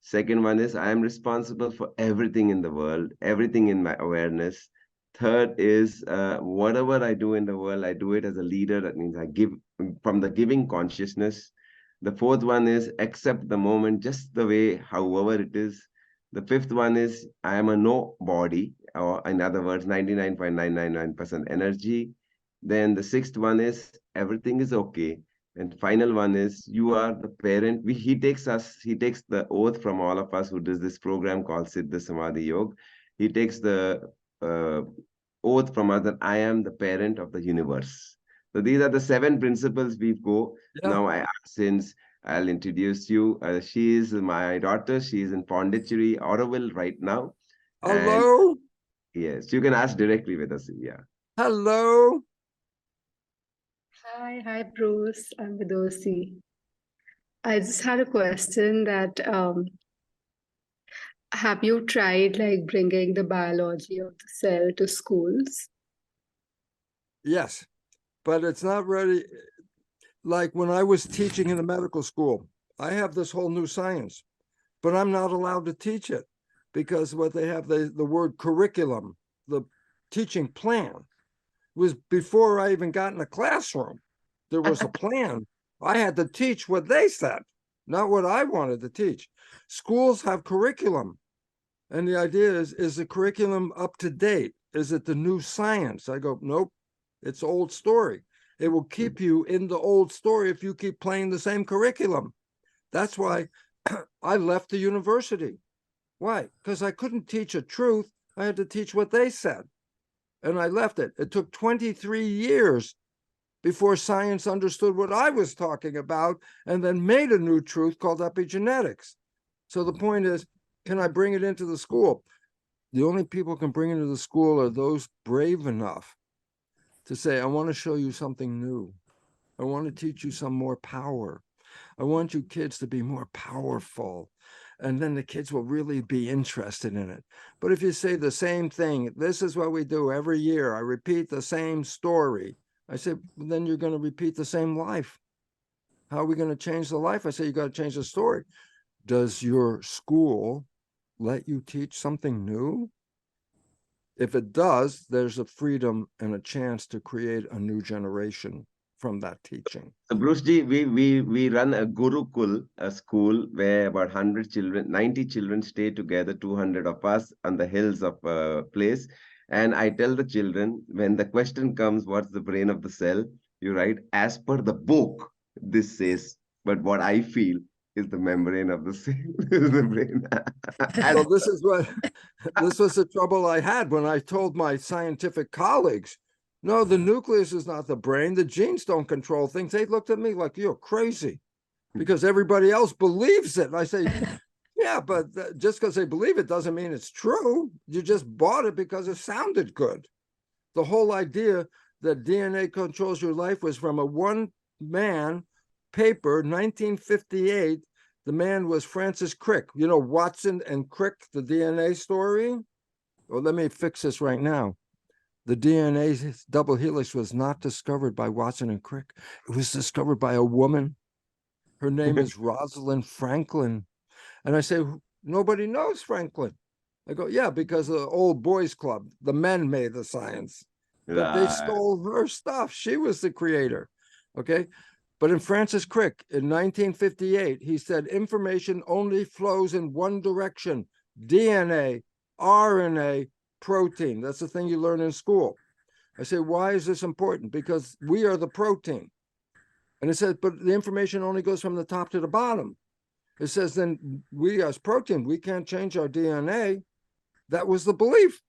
Second one is I am responsible for everything in the world, everything in my awareness. Third is whatever I do in the world, I do it as a leader. That means I give from the giving consciousness. The fourth one is accept the moment just the way, however it is. The fifth one is I am a no body, or in other words, 99.999% energy. Then the sixth one is everything is okay. And final one is you are the parent. He takes the oath from all of us who does this program called Siddha Samadhi Yoga. He takes the oath from us that I am the parent of the universe. So these are the 7 principles we go. Yeah. Now, since I'll introduce you. She is my daughter. She is in Pondicherry, Auroville right now. And Hello? yes, you can ask directly with us. Yeah. Hello? Hi, Bruce. I'm Vidosi. I just had a question that have you tried like bringing the biology of the cell to schools? Yes, but it's not ready. Like when I was teaching in a medical school, I have this whole new science, but I'm not allowed to teach it because what they have, the word curriculum, the teaching plan, was before I even got in a classroom. There was a plan. I had to teach what they said, not what I wanted to teach. Schools have curriculum. And the idea is the curriculum up to date? Is it the new science? I go, nope, it's old story. It will keep you in the old story if you keep playing the same curriculum. That's why I left the university. Why? Because I couldn't teach a truth. I had to teach what they said. And I left it. It took 23 years before science understood what I was talking about and then made a new truth called epigenetics. So the point is, can I bring it into the school? The only people who can bring it into the school are those brave enough to say, I want to show you something new. I want to teach you some more power. I want you kids to be more powerful. And then the kids will really be interested in it. But if you say the same thing, this is what we do every year, I repeat the same story. I say, then you're going to repeat the same life. How are we going to change the life? I say, you got to change the story. Does your school let you teach something new? If it does, there's a freedom and a chance to create a new generation from that teaching. So Bruce ji, we run a Gurukul, a school where about 100 children, 90 children stay together, 200 of us on the hills of a place. And I tell the children, when the question comes, what's the brain of the cell? You write, as per the book, this says, but what I feel is the membrane of the cell, is the brain. Well, this is what, this was the trouble I had when I told my scientific colleagues, no, the nucleus is not the brain. The genes don't control things. They looked at me like, you're crazy because everybody else believes it. And I say, yeah, but just because they believe it doesn't mean it's true. You just bought it because it sounded good. The whole idea that DNA controls your life was from a one-man paper, 1958. The man was Francis Crick. You know, Watson and Crick, the DNA story? Well, let me fix this right now. The DNA double helix was not discovered by Watson and Crick. It was discovered by a woman. Her name is Rosalind Franklin. And I say, nobody knows Franklin. I go, yeah, because of the old boys club, the men made the science, but they stole her stuff. She was the creator. Okay. But in Francis Crick in 1958, he said information only flows in one direction: DNA, RNA, protein. That's the thing you learn in school. I say, why is this important? Because we are the protein. And it says, but the information only goes from the top to the bottom. It says, then we as protein, we can't change our DNA. That was the belief.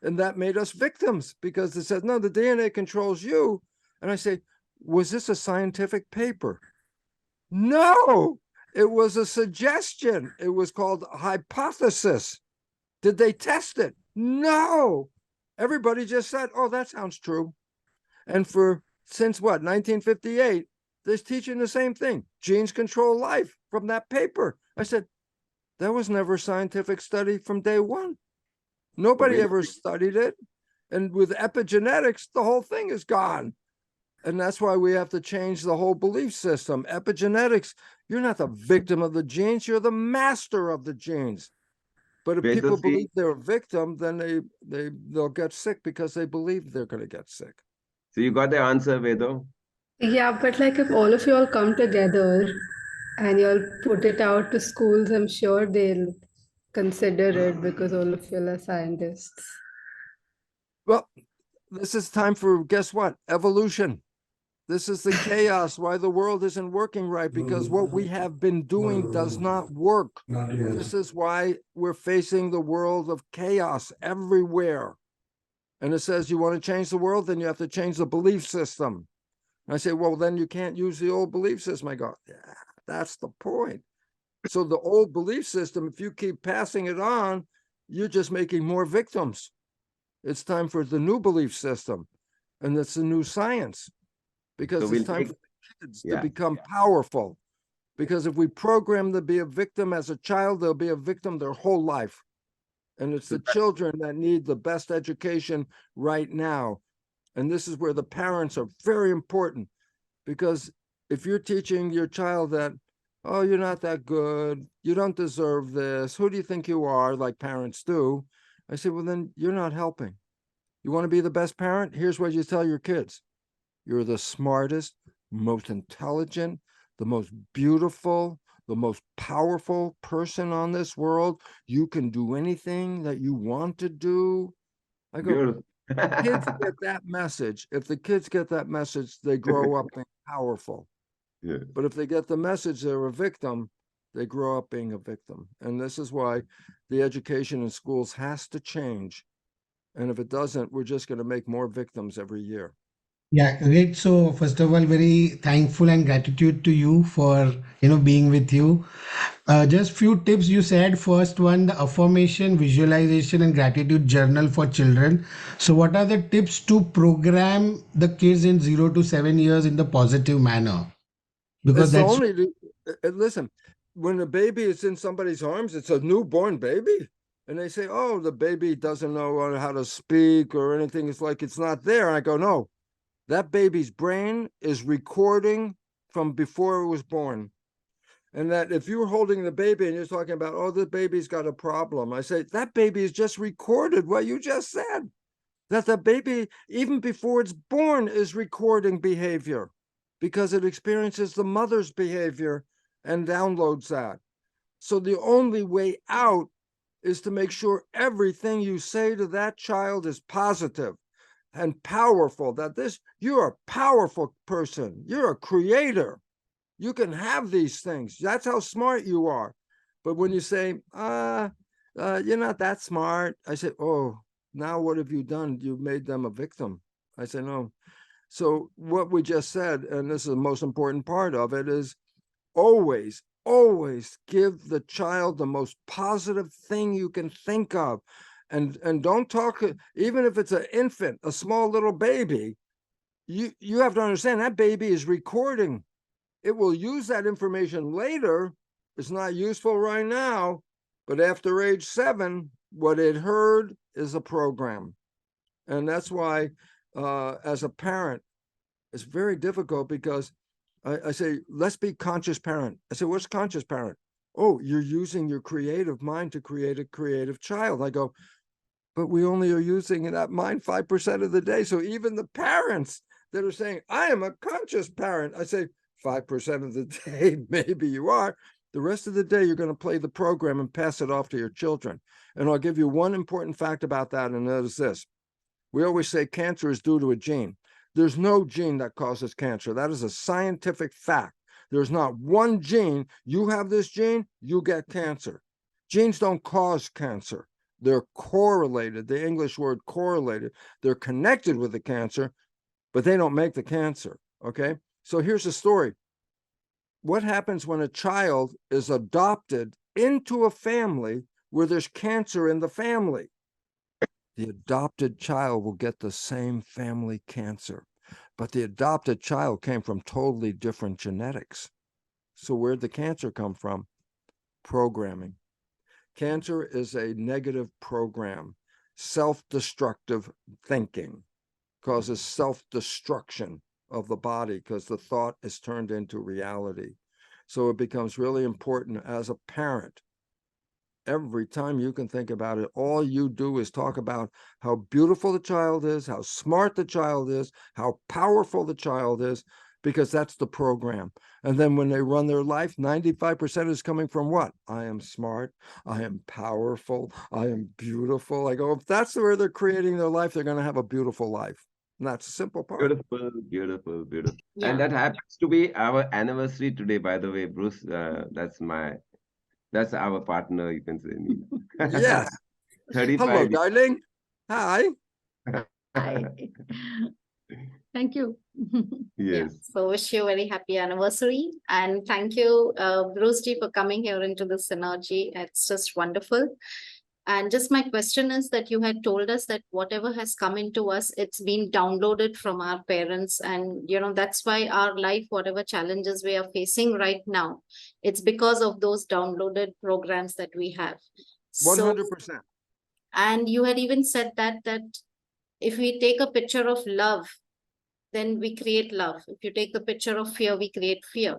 And that made us victims because it said, no, the DNA controls you. And I say, was this a scientific paper? No, it was a suggestion. It was called a hypothesis. Did they test it? No. Everybody just said, oh, that sounds true. And since what, 1958, they're teaching the same thing. Genes control life from that paper. I said, that was never a scientific study from day one. Nobody ever studied it. And with epigenetics, the whole thing is gone. And that's why we have to change the whole belief system. Epigenetics, you're not the victim of the genes, you're the master of the genes. But if people believe they're a victim, then they'll get sick because they believe they're going to get sick. So you got the answer, Vedo? Yeah, but like if all of you all come together and you all put it out to schools, I'm sure they'll consider it because all of you are scientists. Well, this is time for, guess what? Evolution. This is the chaos, why the world isn't working right, because what we have been doing does not work. This is why we're facing the world of chaos everywhere. And it says, you want to change the world, then you have to change the belief system. And I say, well, then you can't use the old belief system. I go, yeah, That's the point. So the old belief system, if you keep passing it on, you're just making more victims. It's time for the new belief system, and it's the new science, because So it's we'll time take, for the kids to yeah. become powerful. Because if we program them to be a victim as a child, they'll be a victim their whole life. And it's the children that need the best education right now. And this is where the parents are very important, because if you're teaching your child that, oh, you're not that good, you don't deserve this, who do you think you are, like parents do? I say, well, then you're not helping. You want to be the best parent? Here's what you tell your kids. You're the smartest, most intelligent, the most beautiful, the most powerful person on this world. You can do anything that you want to do. I go, Beautiful. kids get that message. If the kids get that message, they grow up being powerful. Yeah. But if they get the message they're a victim, they grow up being a victim. And this is why the education in schools has to change. And if it doesn't, we're just going to make more victims every year. Yeah, great. So first of all, very thankful and gratitude to you for being with you. Just few tips you said. First one, the affirmation, visualization, and gratitude journal for children. So what are the tips to program the kids in 0 to 7 years in the positive manner? Because It's the that's only, listen, when a baby is in somebody's arms, it's a newborn baby. And they say, oh, the baby doesn't know how to speak or anything. It's like it's not there. And I go, no, that baby's brain is recording from before it was born. And that if you're holding the baby and you're talking about, oh, the baby's got a problem, I say, that baby has just recorded what you just said. That the baby, even before it's born, is recording behavior because it experiences the mother's behavior and downloads that. So the only way out is to make sure everything you say to that child is positive and powerful, that you're a powerful person. You're a creator. You can have these things. That's how smart you are. But when you say, you're not that smart, I say, oh, now what have you done? You've made them a victim. I say, no. So what we just said, and this is the most important part of it, is always, always give the child the most positive thing you can think of. And don't talk, even if it's an infant, a small little baby, you have to understand that baby is recording. It will use that information later. It's not useful right now, but after age 7, what it heard is a program. And that's why, as a parent, it's very difficult, because I say, let's be conscious parent. I say, what's conscious parent? Oh, you're using your creative mind to create a creative child. I go, but we only are using that mind 5% of the day. So even the parents that are saying, I am a conscious parent, I say, 5% of the day, maybe you are. The rest of the day, you're going to play the program and pass it off to your children. And I'll give you one important fact about that, and that is this. We always say cancer is due to a gene. There's no gene that causes cancer. That is a scientific fact. There's not one gene. You have this gene, you get cancer. Genes don't cause cancer. They're correlated. The English word correlated. They're connected with the cancer, but they don't make the cancer. Okay? So here's the story. What happens when a child is adopted into a family where there's cancer in the family? The adopted child will get the same family cancer, but the adopted child came from totally different genetics. So where'd the cancer come from? Programming. Cancer is a negative program. Self-destructive thinking causes self-destruction of the body because the thought is turned into reality. So it becomes really important as a parent. Every time you can think about it, all you do is talk about how beautiful the child is, how smart the child is, how powerful the child is, because that's the program. And then when they run their life, 95% is coming from what? I am smart, I am powerful, I am beautiful. I go, if that's where they're creating their life, they're going to have a beautiful life. And that's a simple part. Beautiful, beautiful, beautiful. Yeah. And that happens to be our anniversary today, by the way, Bruce. That's our partner, you can say. Yes. 35 Hello, years. darling. Hi. Hi. Thank you. Yeah. Yes. So wish you a very happy anniversary. And thank you, Bruce G, for coming here into the synergy. It's just wonderful. And just my question is that you had told us that whatever has come into us, it's been downloaded from our parents. And, that's why our life, whatever challenges we are facing right now, it's because of those downloaded programs that we have. So, 100%. and you had even said that if we take a picture of love, then we create love. If you take the picture of fear, we create fear.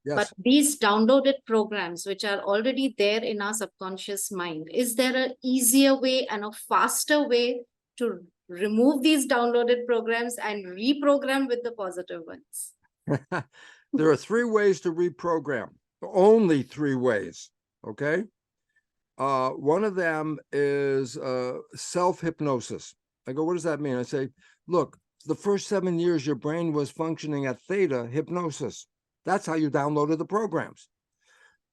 But Yes. these downloaded programs, which are already there in our subconscious mind, is there an easier way and a faster way to remove these downloaded programs and reprogram with the positive ones? There are 3 ways to reprogram, only 3 ways. Okay. One of them is self-hypnosis. I go, what does that mean? I say, look, the first 7 years your brain was functioning at theta hypnosis. That's how you downloaded the programs.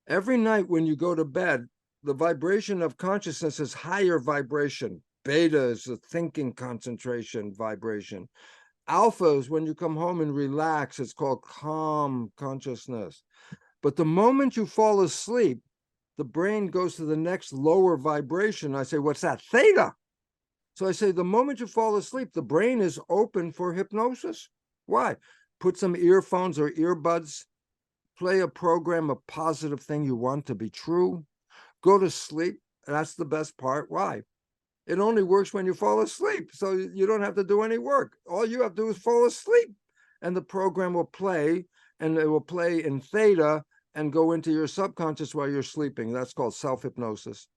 Every night when you go to bed, the vibration of consciousness is higher vibration. Beta is the thinking concentration vibration. Alpha is when you come home and relax. It's called calm consciousness. But the moment you fall asleep, the brain goes to the next lower vibration. I say, what's that? Theta. So I say, the moment you fall asleep, the brain is open for hypnosis. Why? Put some earphones or earbuds, play a program, a positive thing you want to be true, go to sleep. That's the best part. Why? It only works when you fall asleep. So you don't have to do any work. All you have to do is fall asleep. And the program will play, and it will play in theta and go into your subconscious while you're sleeping. That's called self-hypnosis.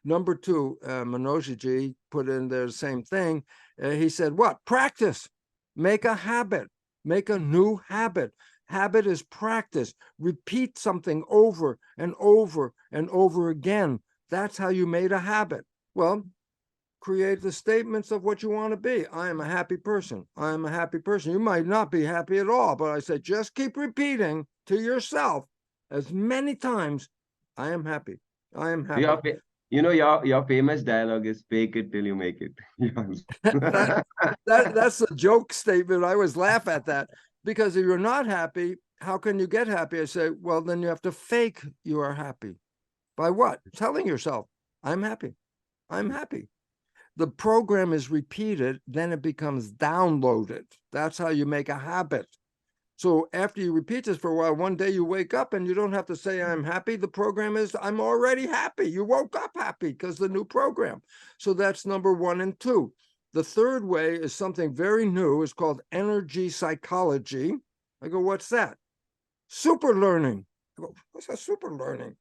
Number 2, Manoj ji put in there the same thing. He said, what? Practice. Make a habit. Make a new habit. Habit is practice. Repeat something over and over and over again. That's how you made a habit. Well, create the statements of what you want to be. I am a happy person. I am a happy person. You might not be happy at all, but I said, just keep repeating to yourself as many times, I am happy. I am happy. Your famous dialogue is fake it till you make it. That's a joke statement. I always laugh at that, because if you're not happy, how can you get happy? I say, well, then you have to fake you are happy. By what? Telling yourself, I'm happy. I'm happy. The program is repeated, then it becomes downloaded. That's how you make a habit. So after you repeat this for a while, one day you wake up and you don't have to say, I'm happy. The program is, I'm already happy. You woke up happy because the new program. So that's number 1 and 2. The third way is something very new. It's called energy psychology. I go, what's that? Super learning. I go, what's that super learning?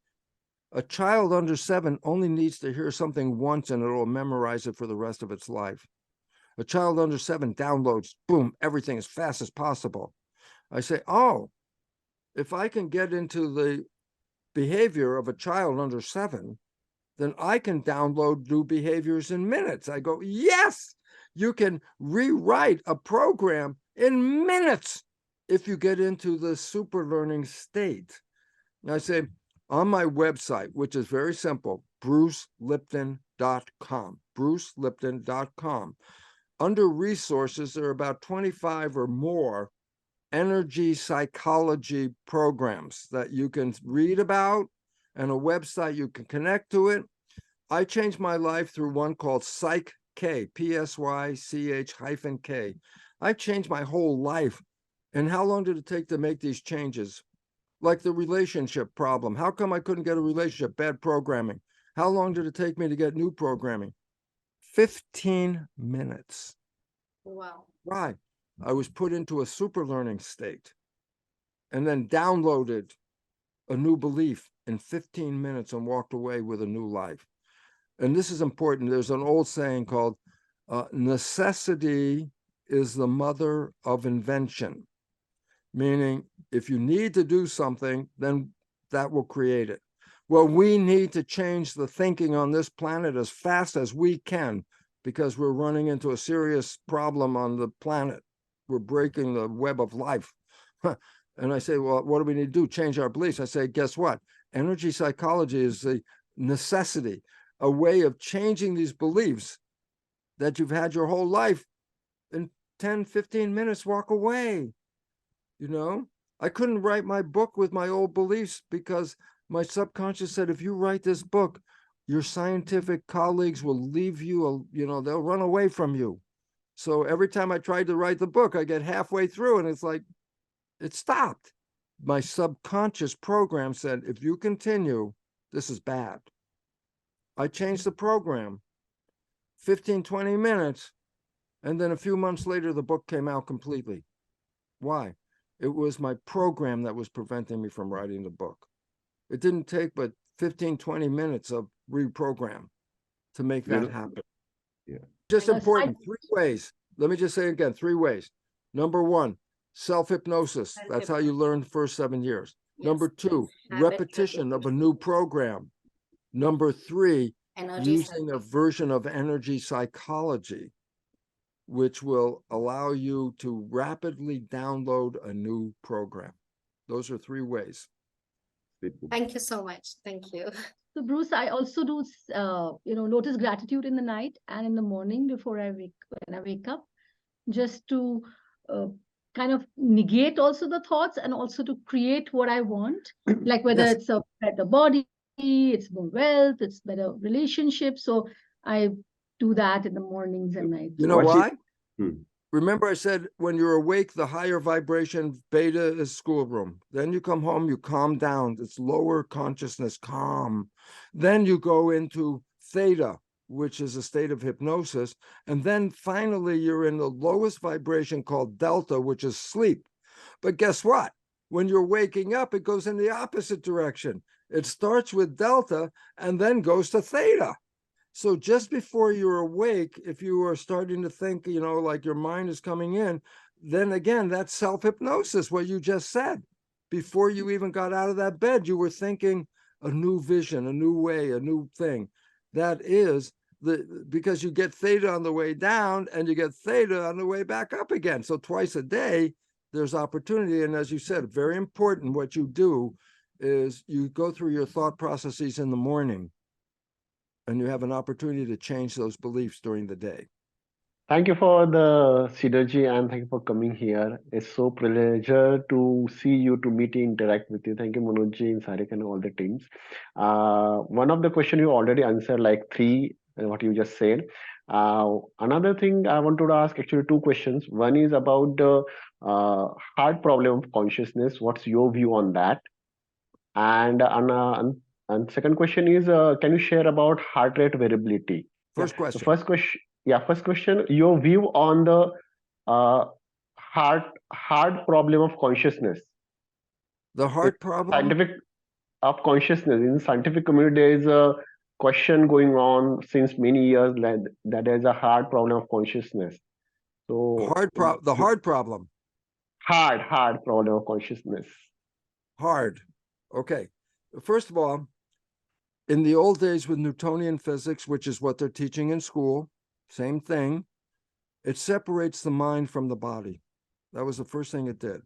A child under 7 only needs to hear something once and it'll memorize it for the rest of its life. A child under 7 downloads, boom, everything as fast as possible. I say, oh, if I can get into the behavior of a child under 7, then I can download new behaviors in minutes. I go, yes, you can rewrite a program in minutes if you get into the super learning state. And I say, on my website, which is very simple, brucelipton.com, brucelipton.com, under resources, there are about 25 or more energy psychology programs that you can read about, and a website you can connect to it. I changed my life through one called Psych K, PSYCH-K. I changed my whole life. And how long did it take to make these changes? Like the relationship problem. How come I couldn't get a relationship? Bad programming. How long did it take me to get new programming? 15 minutes. Wow. Why? I was put into a super learning state and then downloaded a new belief in 15 minutes and walked away with a new life. And this is important. There's an old saying called necessity is the mother of invention, meaning if you need to do something, then that will create it. Well, we need to change the thinking on this planet as fast as we can, because we're running into a serious problem on the planet. We're breaking the web of life. And I say, well, what do we need to do? Change our beliefs. I say, guess what? Energy psychology is the necessity, a way of changing these beliefs that you've had your whole life in 10, 15 minutes, walk away. You know, I couldn't write my book with my old beliefs because my subconscious said, if you write this book, your scientific colleagues will leave you, you know, they'll run away from you. So every time I tried to write the book, I get halfway through and it's like, it stopped. My subconscious program said, if you continue, this is bad. I changed the program, 15, 20 minutes. And then a few months later, the book came out completely. Why? It was my program that was preventing me from writing the book. It didn't take but 15, 20 minutes of reprogram to make that happen. Yeah. Just important, 3 ways. Let me just say again, 3 ways. Number 1, self-hypnosis. That's how you learn the first 7 years. Yes, Number 2, habit repetition of a new program. Number 3, energy using a version of energy psychology, which will allow you to rapidly download a new program. Those are 3 ways. Thank you so much. Thank you. So Bruce, I also do, notice gratitude in the night and in the morning before when I wake up, just to kind of negate also the thoughts and also to create what I want, like whether Yes. it's a better body, it's more wealth, it's better relationships. So I do that in the mornings and nights. You know why? Hmm. Remember I said when you're awake, the higher vibration beta is schoolroom. Then you come home, you calm down. It's lower consciousness, calm. Then you go into theta, which is a state of hypnosis. And then finally you're in the lowest vibration called delta, which is sleep. But guess what? When you're waking up, it goes in the opposite direction. It starts with delta and then goes to theta. So just before you're awake, if you are starting to think, like your mind is coming in, then again, that's self-hypnosis, what you just said. Before you even got out of that bed, you were thinking a new vision, a new way, a new thing. That is because you get theta on the way down and you get theta on the way back up again. So twice a day, there's opportunity. And as you said, very important, what you do is you go through your thought processes in the morning, and you have an opportunity to change those beliefs during the day. Thank you for the synergy and thank you for coming here. It's so pleasure to see you, to meet you, interact with you. Thank you, Manojji and Sarik and all the teams. One of the question you already answered, like 3, what you just said. Another thing I wanted to ask, actually 2 questions. One is about the heart problem of consciousness. What's your view on that? And second question is, can you share about heart rate variability? First question. First question, your view on the heart problem of consciousness. The heart problem? Scientific of consciousness. In the scientific community, there is a question going on since many years that there is a heart problem of consciousness. So the heart problem. Heart problem of consciousness. Hard. Okay. First of all, in the old days with Newtonian physics, which is what they're teaching in school, same thing, it separates the mind from the body. That was the first thing it did.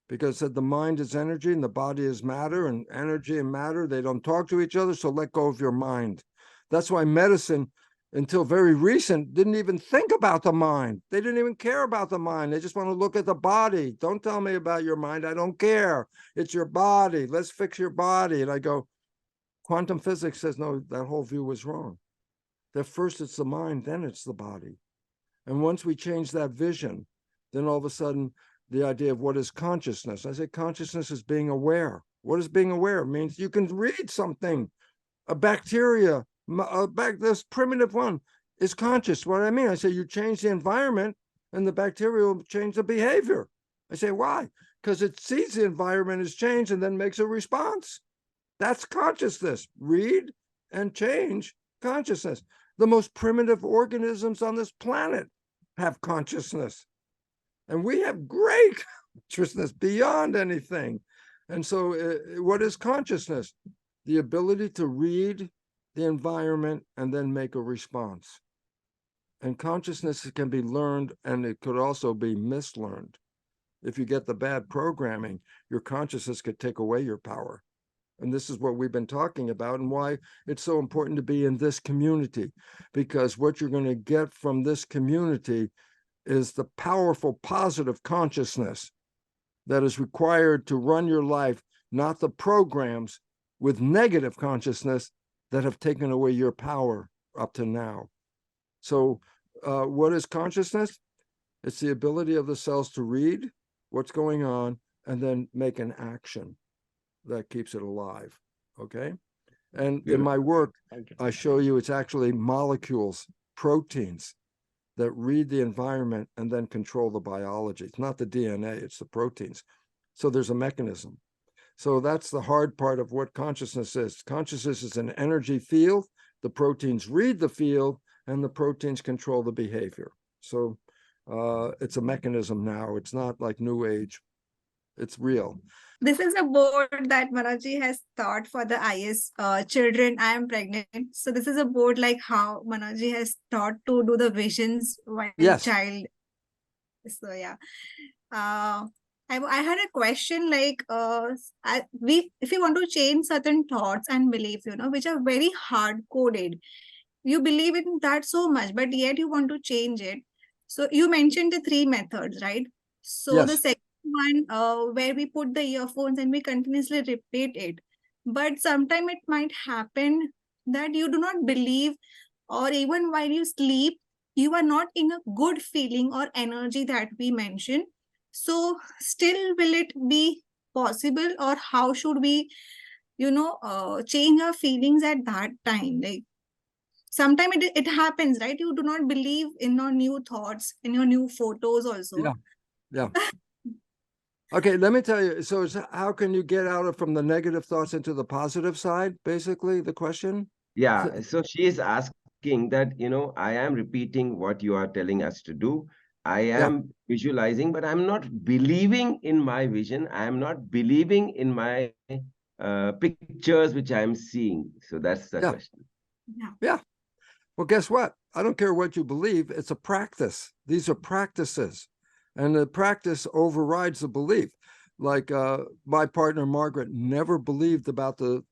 Because it said the mind is energy and the body is matter, and energy and matter, they don't talk to each other, so let go of your mind. That's why medicine, until very recent, didn't even think about the mind. They didn't even care about the mind. They just want to look at the body. Don't tell me about your mind. I don't care. It's your body. Let's fix your body. And I go, quantum physics says, no, that whole view was wrong. That first it's the mind, then it's the body. And once we change that vision, then all of a sudden, the idea of what is consciousness. I say consciousness is being aware. What is being aware? It means you can read something. A bacteria, this primitive one is conscious. What I mean, I say you change the environment and the bacteria will change the behavior. I say, why? Because it sees the environment has changed and then makes a response. That's consciousness. Read and change consciousness. The most primitive organisms on this planet have consciousness. And we have great consciousness beyond anything. And so what is consciousness? The ability to read the environment and then make a response. And consciousness can be learned, and it could also be mislearned. If you get the bad programming, your consciousness could take away your power. And this is what we've been talking about and why it's so important to be in this community, because what you're going to get from this community is the powerful positive consciousness that is required to run your life, not the programs with negative consciousness that have taken away your power up to now. So what is consciousness? It's the ability of the cells to read what's going on and then make an action that keeps it alive, okay? And in my work, I show you it's actually molecules, proteins that read the environment and then control the biology. It's not the DNA, it's the proteins. So there's a mechanism. So that's the hard part of what consciousness is. Consciousness is an energy field. The proteins read the field and the proteins control the behavior. So it's a mechanism now. It's not like New Age. It's real. This is a board that Manojji has thought for the IS children. I am pregnant. So this is a board like how Manojji has taught to do the visions while Yes. child. So yeah. I had a question like if you want to change certain thoughts and beliefs, which are very hard coded, you believe in that so much, but yet you want to change it. So you mentioned the 3 methods, right? So the Yes. second one, where we put the earphones and we continuously repeat it, but sometimes it might happen that you do not believe, or even while you sleep, you are not in a good feeling or energy that we mentioned. So still will it be possible, or how should we, change our feelings at that time? Like sometimes it happens, right? You do not believe in your new thoughts, in your new photos also. Yeah. Okay, let me tell you. So how can you get out of from the negative thoughts into the positive side, basically, the question? Yeah, so she is asking that, I am repeating what you are telling us to do. I am visualizing, but I'm not believing in my vision. I am not believing in my pictures which I am seeing. So that's the question. Yeah. Well, guess what? I don't care what you believe. It's a practice. These are practices. And the practice overrides the belief. Like my partner, Margaret, never believed about the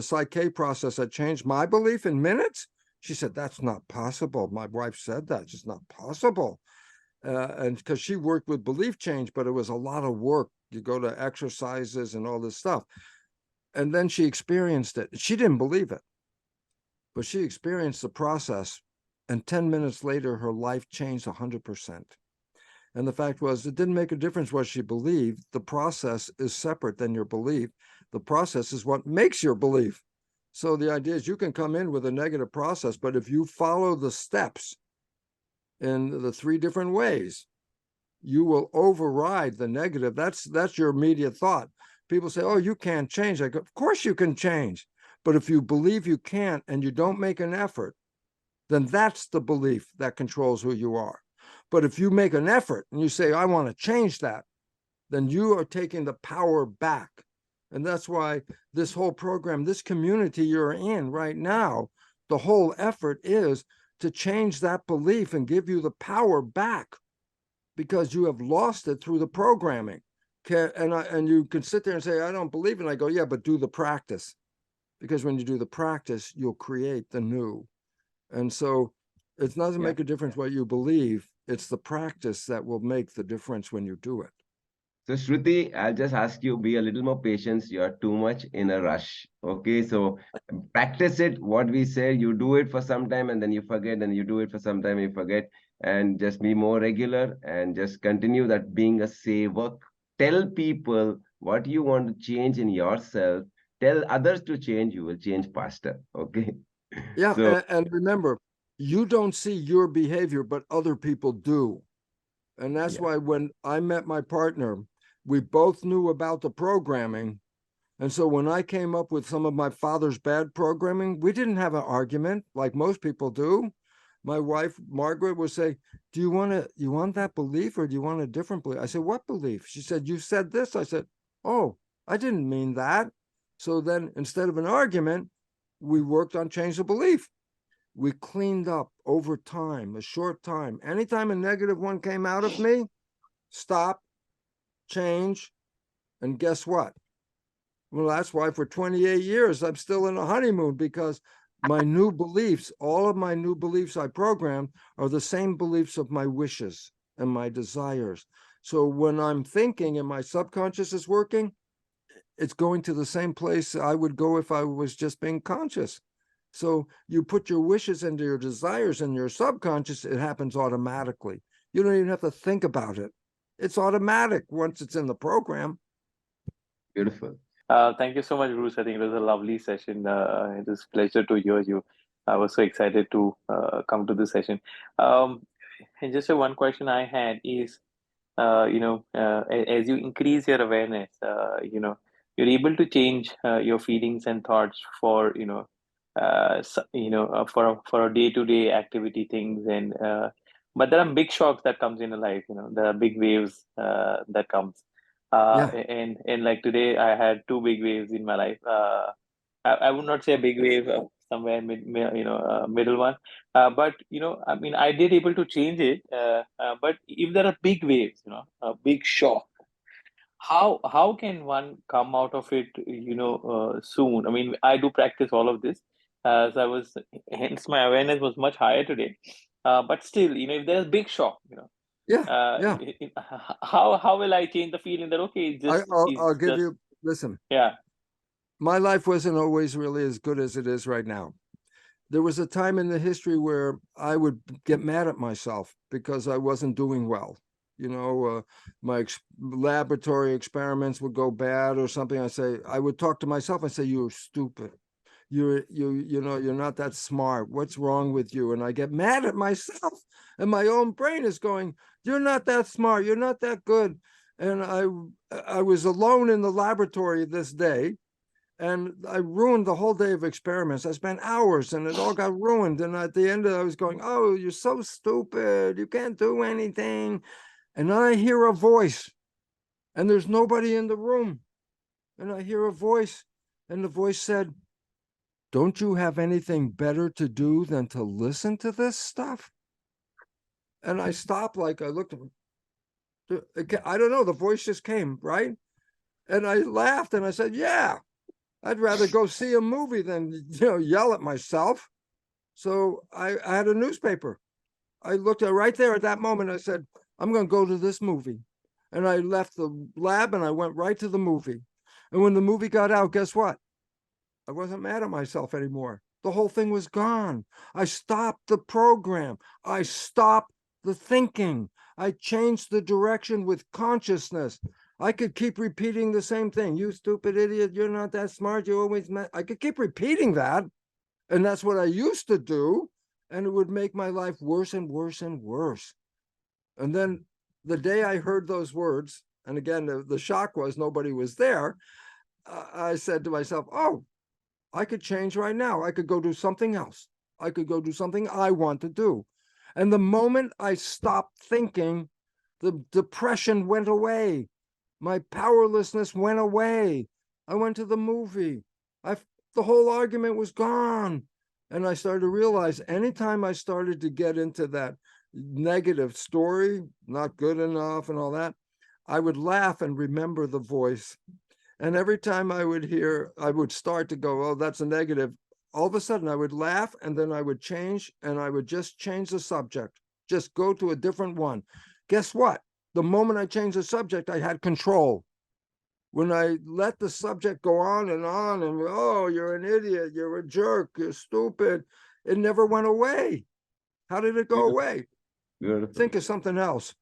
psyche process that changed my belief in minutes. She said, that's not possible. My wife said that. It's just not possible. And because she worked with belief change, but it was a lot of work. You go to exercises and all this stuff. And then she experienced it. She didn't believe it, but she experienced the process. And 10 minutes later, her life changed 100%. And the fact was, it didn't make a difference what she believed. The process is separate than your belief. The process is what makes your belief. So the idea is you can come in with a negative process, but if you follow the steps in the 3 different ways, you will override the negative. That's your immediate thought. People say, oh, you can't change. I go, of course you can change. But if you believe you can't and you don't make an effort, then that's the belief that controls who you are. But if you make an effort and you say, I want to change that, then you are taking the power back. And that's why this whole program, this community you're in right now, the whole effort is to change that belief and give you the power back, because you have lost it through the programming. And you can sit there and say, I don't believe it. And I go, yeah, but do the practice. Because when you do the practice, you'll create the new. And so it doesn't make a difference what you believe. It's the practice that will make the difference when you do it. So Shruti, I'll just ask you, be a little more patient. You are too much in a rush. Okay, so practice it. What we say, you do it for some time and then you forget, and you do it for some time and you forget, and just be more regular and just continue that being a sevak. Tell people what you want to change in yourself. Tell others to change. You will change faster. Okay. Yeah, So, and remember, you don't see your behavior, but other people do. And that's why when I met my partner, we both knew about the programming. And so when I came up with some of my father's bad programming, we didn't have an argument like most people do. My wife, Margaret, would say, do you want that belief, or do you want a different belief? I said, what belief? She said, you said this. I said, oh, I didn't mean that. So then instead of an argument, we worked on change the belief. We cleaned up over time, a short time. Anytime a negative one came out of me, stop, change, and guess what? Well, that's why for 28 years, I'm still in a honeymoon, because My new beliefs, all of my new beliefs I programmed are the same beliefs of my wishes and my desires. So when I'm thinking and my subconscious is working, it's going to the same place I would go if I was just being conscious. So you put your wishes into your desires in your subconscious, it happens automatically. You don't even have to think about it. It's automatic once it's in the program. Beautiful. Thank you so much, Bruce. I think it was a lovely session. It was a pleasure to hear you. I was so excited to come to this session. And just one question I had is, as you increase your awareness, you're able to change your feelings and thoughts for, for a day-to-day activity things. But there are big shocks that comes in a life, there are big waves that comes. Yeah. And like today, I had two big waves in my life. I would not say a big wave, somewhere middle one. But I mean, I did able to change it. But if there are big waves, a big shock, how can one come out of it, soon? I mean, I do practice all of this. So I was, hence my awareness was much higher today. But still, if there's big shock, Yeah. Yeah. how will I change the feeling that okay, I'll give you, listen. Yeah. My life wasn't always really as good as it is right now. There was a time in the history where I would get mad at myself because I wasn't doing well. My laboratory experiments would go bad or something. I would talk to myself and say, "You're stupid. You're not that smart. What's wrong with you?" And I get mad at myself, and my own brain is going, "You're not that smart. You're not that good." And I was alone in the laboratory this day, and I ruined the whole day of experiments. I spent hours and it all got ruined. And at the end I was going, "Oh, you're so stupid. You can't do anything." And then I hear a voice, and there's nobody in the room. And I hear a voice, and the voice said, "Don't you have anything better to do than to listen to this stuff?" And I stopped, I looked, I don't know, the voice just came, right? And I laughed and I said, "Yeah, I'd rather go see a movie than yell at myself." So I had a newspaper. I looked at right there at that moment. I said, "I'm going to go to this movie." And I left the lab and I went right to the movie. And when the movie got out, guess what? I wasn't mad at myself anymore. The whole thing was gone. I stopped the program. I stopped the thinking. I changed the direction with consciousness. I could keep repeating the same thing. "You stupid idiot. You're not that smart. You always..." I could keep repeating that. And that's what I used to do. And it would make my life worse and worse and worse. And then the day I heard those words, and again, the shock was nobody was there. I said to myself, "Oh, I could change right now. I could go do something else. I could go do something I want to do." And the moment I stopped thinking, the depression went away. My powerlessness went away. I went to the movie. The whole argument was gone. And I started to realize anytime I started to get into that negative story, not good enough and all that, I would laugh and remember the voice. And every time I would start to go, "Oh, that's a negative." All of a sudden I would laugh, and then I would change, and I would just change the subject, just go to a different one. Guess what? The moment I changed the subject, I had control. When I let the subject go on, and, "Oh, you're an idiot, you're a jerk, you're stupid," it never went away. How did it go away? Beautiful. Think of something else.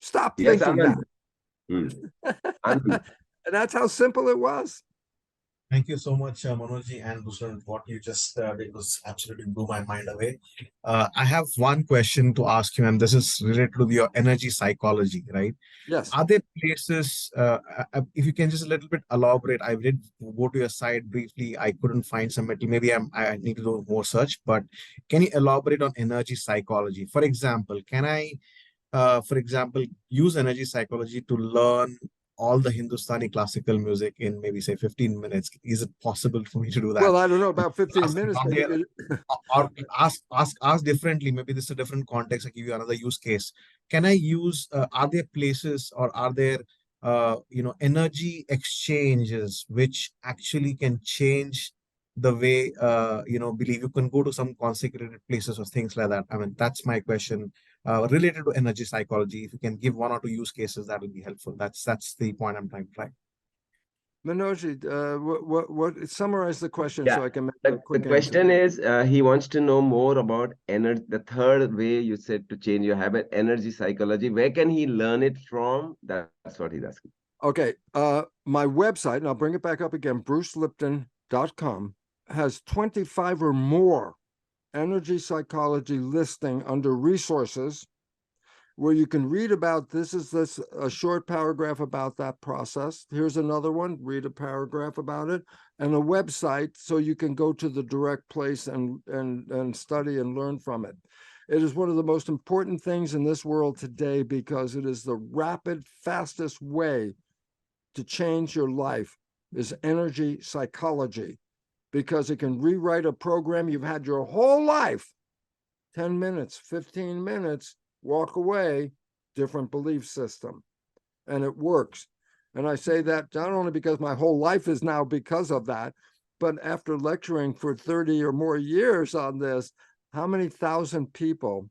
Stop Yes, thinking Anand. that. Anand. And that's how simple it was. Thank you so much, Manojji and Bhushan. What you just did was absolutely blew my mind away. I have one question to ask you, and this is related to your energy psychology, right? Yes. Are there places, if you can just a little bit elaborate? I did go to your site briefly. I couldn't find some material. Maybe I need to do more search, but can you elaborate on energy psychology? For example, can I, use energy psychology to learn all the Hindustani classical music in maybe say 15 minutes? Is it possible for me to do that? Well, I don't know about 15 minutes, but or ask differently. Maybe this is a different context. I give you another use case. Can I use? Are there places or are there energy exchanges which actually can change the way believe you can go to some consecrated places or things like that. I mean, that's my question related to energy psychology. If you can give 1 or 2 use cases, that will be helpful. That's the point I'm trying to try. Manoj, what summarize the question so Yeah. I can make a The quick question answer. is, he wants to know more about energy. The third way you said to change your habit, energy psychology. Where can he learn it from? That's what he's asking. Okay, my website, and I'll bring it back up again, brucelipton.com, has 25 or more energy psychology listing under resources where you can read about this, a short paragraph about that process. Here's another one, read a paragraph about it, and a website so you can go to the direct place and study and learn from it. It is one of the most important things in this world today because it is the rapid, fastest way to change your life is energy psychology, because it can rewrite a program you've had your whole life. 10 minutes, 15 minutes, walk away, different belief system. And it works. And I say that not only because my whole life is now because of that, but after lecturing for 30 or more years on this, how many thousand people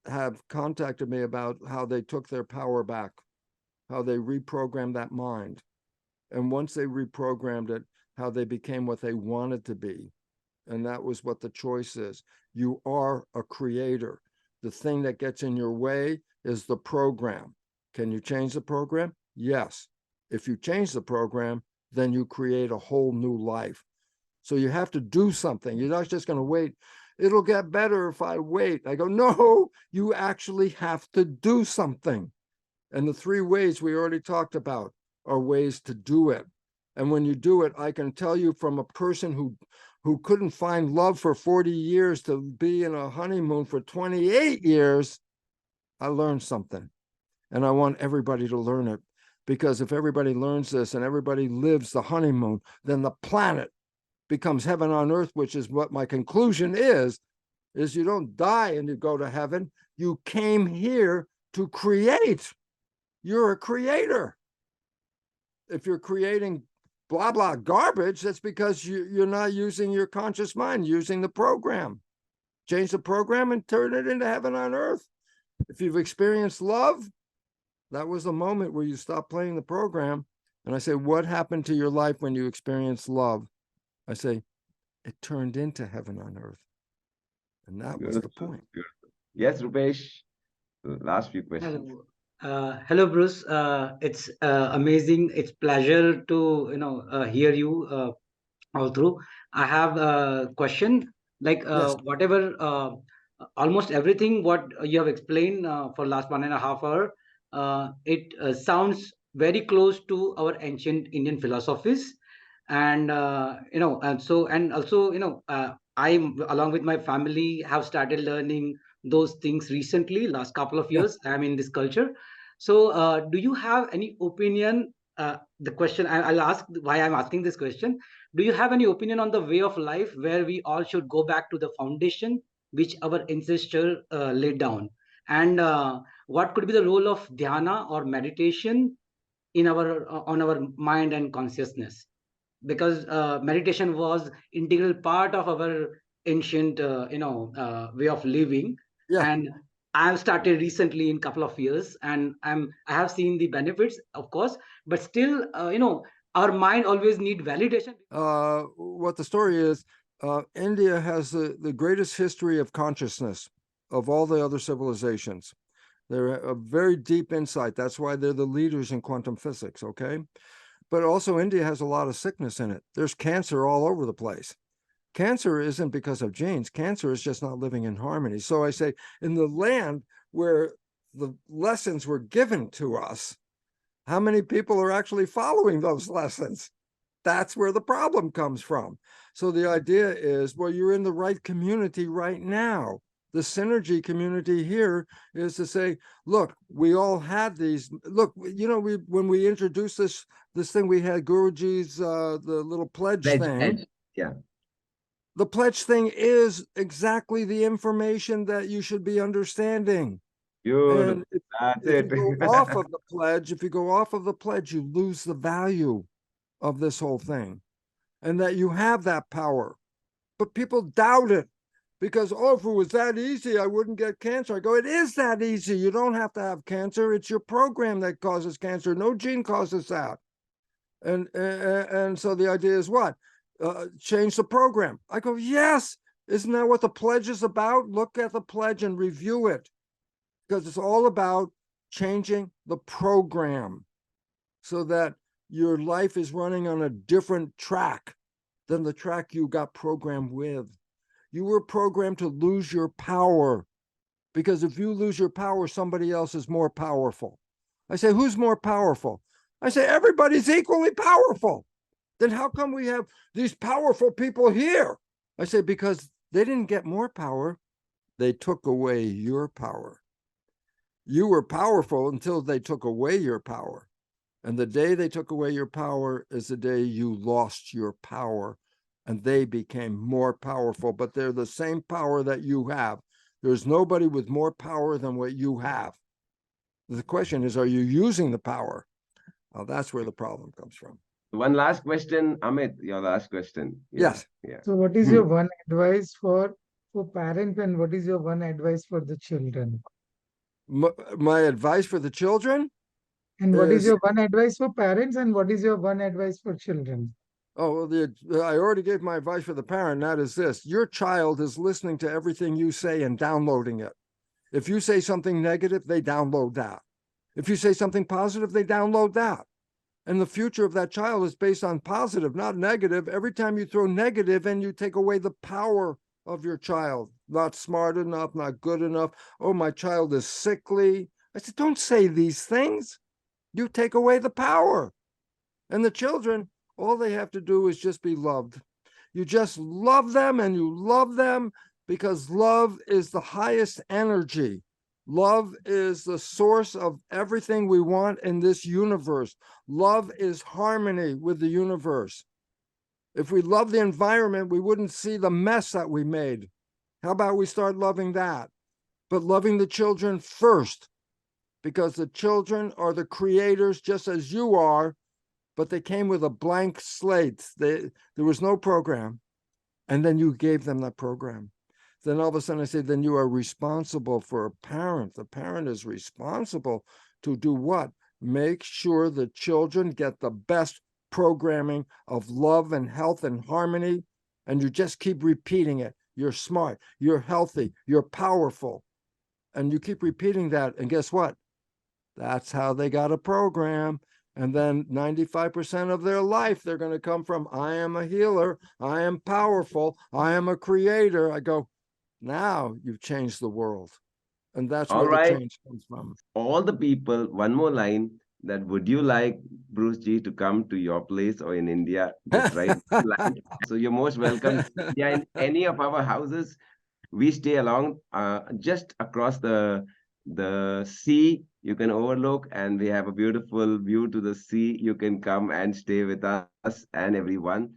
have contacted me about how they took their power back, how they reprogrammed that mind. And once they reprogrammed it, how they became what they wanted to be. And that was what the choice is. You are a creator. The thing that gets in your way is the program. Can you change the program? Yes. If you change the program, then you create a whole new life. So you have to do something. You're not just going to wait. It'll get better if I wait. I go, no, you actually have to do something. And the 3 ways we already talked about are ways to do it. And when you do it, I can tell you from a person who couldn't find love for 40 years to be in a honeymoon for 28 years, I learned something. And I want everybody to learn it, because if everybody learns this and everybody lives the honeymoon, then the planet becomes heaven on earth, which is what my conclusion is you don't die and you go to heaven. You came here to create. You're a creator. If you're creating blah, blah garbage, that's because you're not using your conscious mind, using the program. Change the program and turn it into heaven on earth. If you've experienced love, that was the moment where you stopped playing the program. And I say, what happened to your life when you experienced love? I say, it turned into heaven on earth. And that was the point. Yes, Rupesh. Last few questions. Hello, Bruce. It's amazing. It's pleasure to hear you all through. I have a question. Like Yes. whatever, almost everything what you have explained for last 1.5 hour, it sounds very close to our ancient Indian philosophies, and and also I, along with my family, have started learning those things recently. Last couple of years, I'm in this culture. So, do you have any opinion? The question I'll ask, why I'm asking this question. Do you have any opinion on the way of life where we all should go back to the foundation which our ancestor laid down? And what could be the role of dhyana or meditation in our on our mind and consciousness? Because meditation was integral part of our ancient way of living. Yeah. And I've started recently in couple of years, and I have seen the benefits, of course, but still our mind always need validation. What the story is, India has the greatest history of consciousness of all the other civilizations. They're a very deep insight. That's why they're the leaders in quantum physics, okay? But also India has a lot of sickness in it. There's cancer all over the place. Cancer isn't because of genes. Cancer is just not living in harmony. So I say, in the land where the lessons were given to us, how many people are actually following those lessons? That's where the problem comes from. So the idea is, well, you're in the right community right now. The synergy community here is to say, look, we all had these. Look, when we introduced this thing, we had Guruji's the little pledge thing. Yeah. The pledge thing is exactly the information that you should be understanding. And if you go off of the pledge, you lose the value of this whole thing, and that you have that power. But people doubt it because, oh, if it was that easy, I wouldn't get cancer. I go, it is that easy. You don't have to have cancer. It's your program that causes cancer. No gene causes that. And so the idea is what? Change the program. I go, yes. Isn't that what the pledge is about? Look at the pledge and review it, because it's all about changing the program so that your life is running on a different track than the track you got programmed with. You were programmed to lose your power, because if you lose your power, somebody else is more powerful. I say, who's more powerful? I say, everybody's equally powerful. Then how come we have these powerful people here? I say, because they didn't get more power. They took away your power. You were powerful until they took away your power. And the day they took away your power is the day you lost your power, and they became more powerful, but they're the same power that you have. There's nobody with more power than what you have. The question is, are you using the power? Well, that's where the problem comes from. One last question, Amit, your last question. Yes. Yeah. So what is your one advice for parents, and what is your one advice for the children? My advice for the children? And what is your one advice for parents, and what is your one advice for children? Oh, well, I already gave my advice for the parent. That is this: your child is listening to everything you say and downloading it. If you say something negative, they download that. If you say something positive, they download that. And the future of that child is based on positive, not negative. Every time you throw negative in, you take away the power of your child. Not smart enough, not good enough. Oh, my child is sickly. I said, don't say these things. You take away the power. And the children, all they have to do is just be loved. You just love them, and you love them because love is the highest energy. Love is the source of everything we want in this universe. Love is harmony with the universe. If we love the environment, we wouldn't see the mess that we made. How about we start loving that? But loving the children first, because the children are the creators just as you are, but they came with a blank slate. There was no program. And then you gave them that program. Then all of a sudden I say, then you are responsible for a parent. The parent is responsible to do what? Make sure the children get the best programming of love and health and harmony. And you just keep repeating it. You're smart, you're healthy, you're powerful. And you keep repeating that. And guess what? That's how they got a program. And then 95% of their life, they're going to come from, I am a healer, I am powerful, I am a creator. I go, now you've changed the world. And that's All where right. the change comes from. All the people, one more line, that would you like Bruce G to come to your place or in India? Just write line. So you're most welcome. Yeah, in any of our houses, we stay along just across the sea. You can overlook, and we have a beautiful view to the sea. You can come and stay with us and everyone.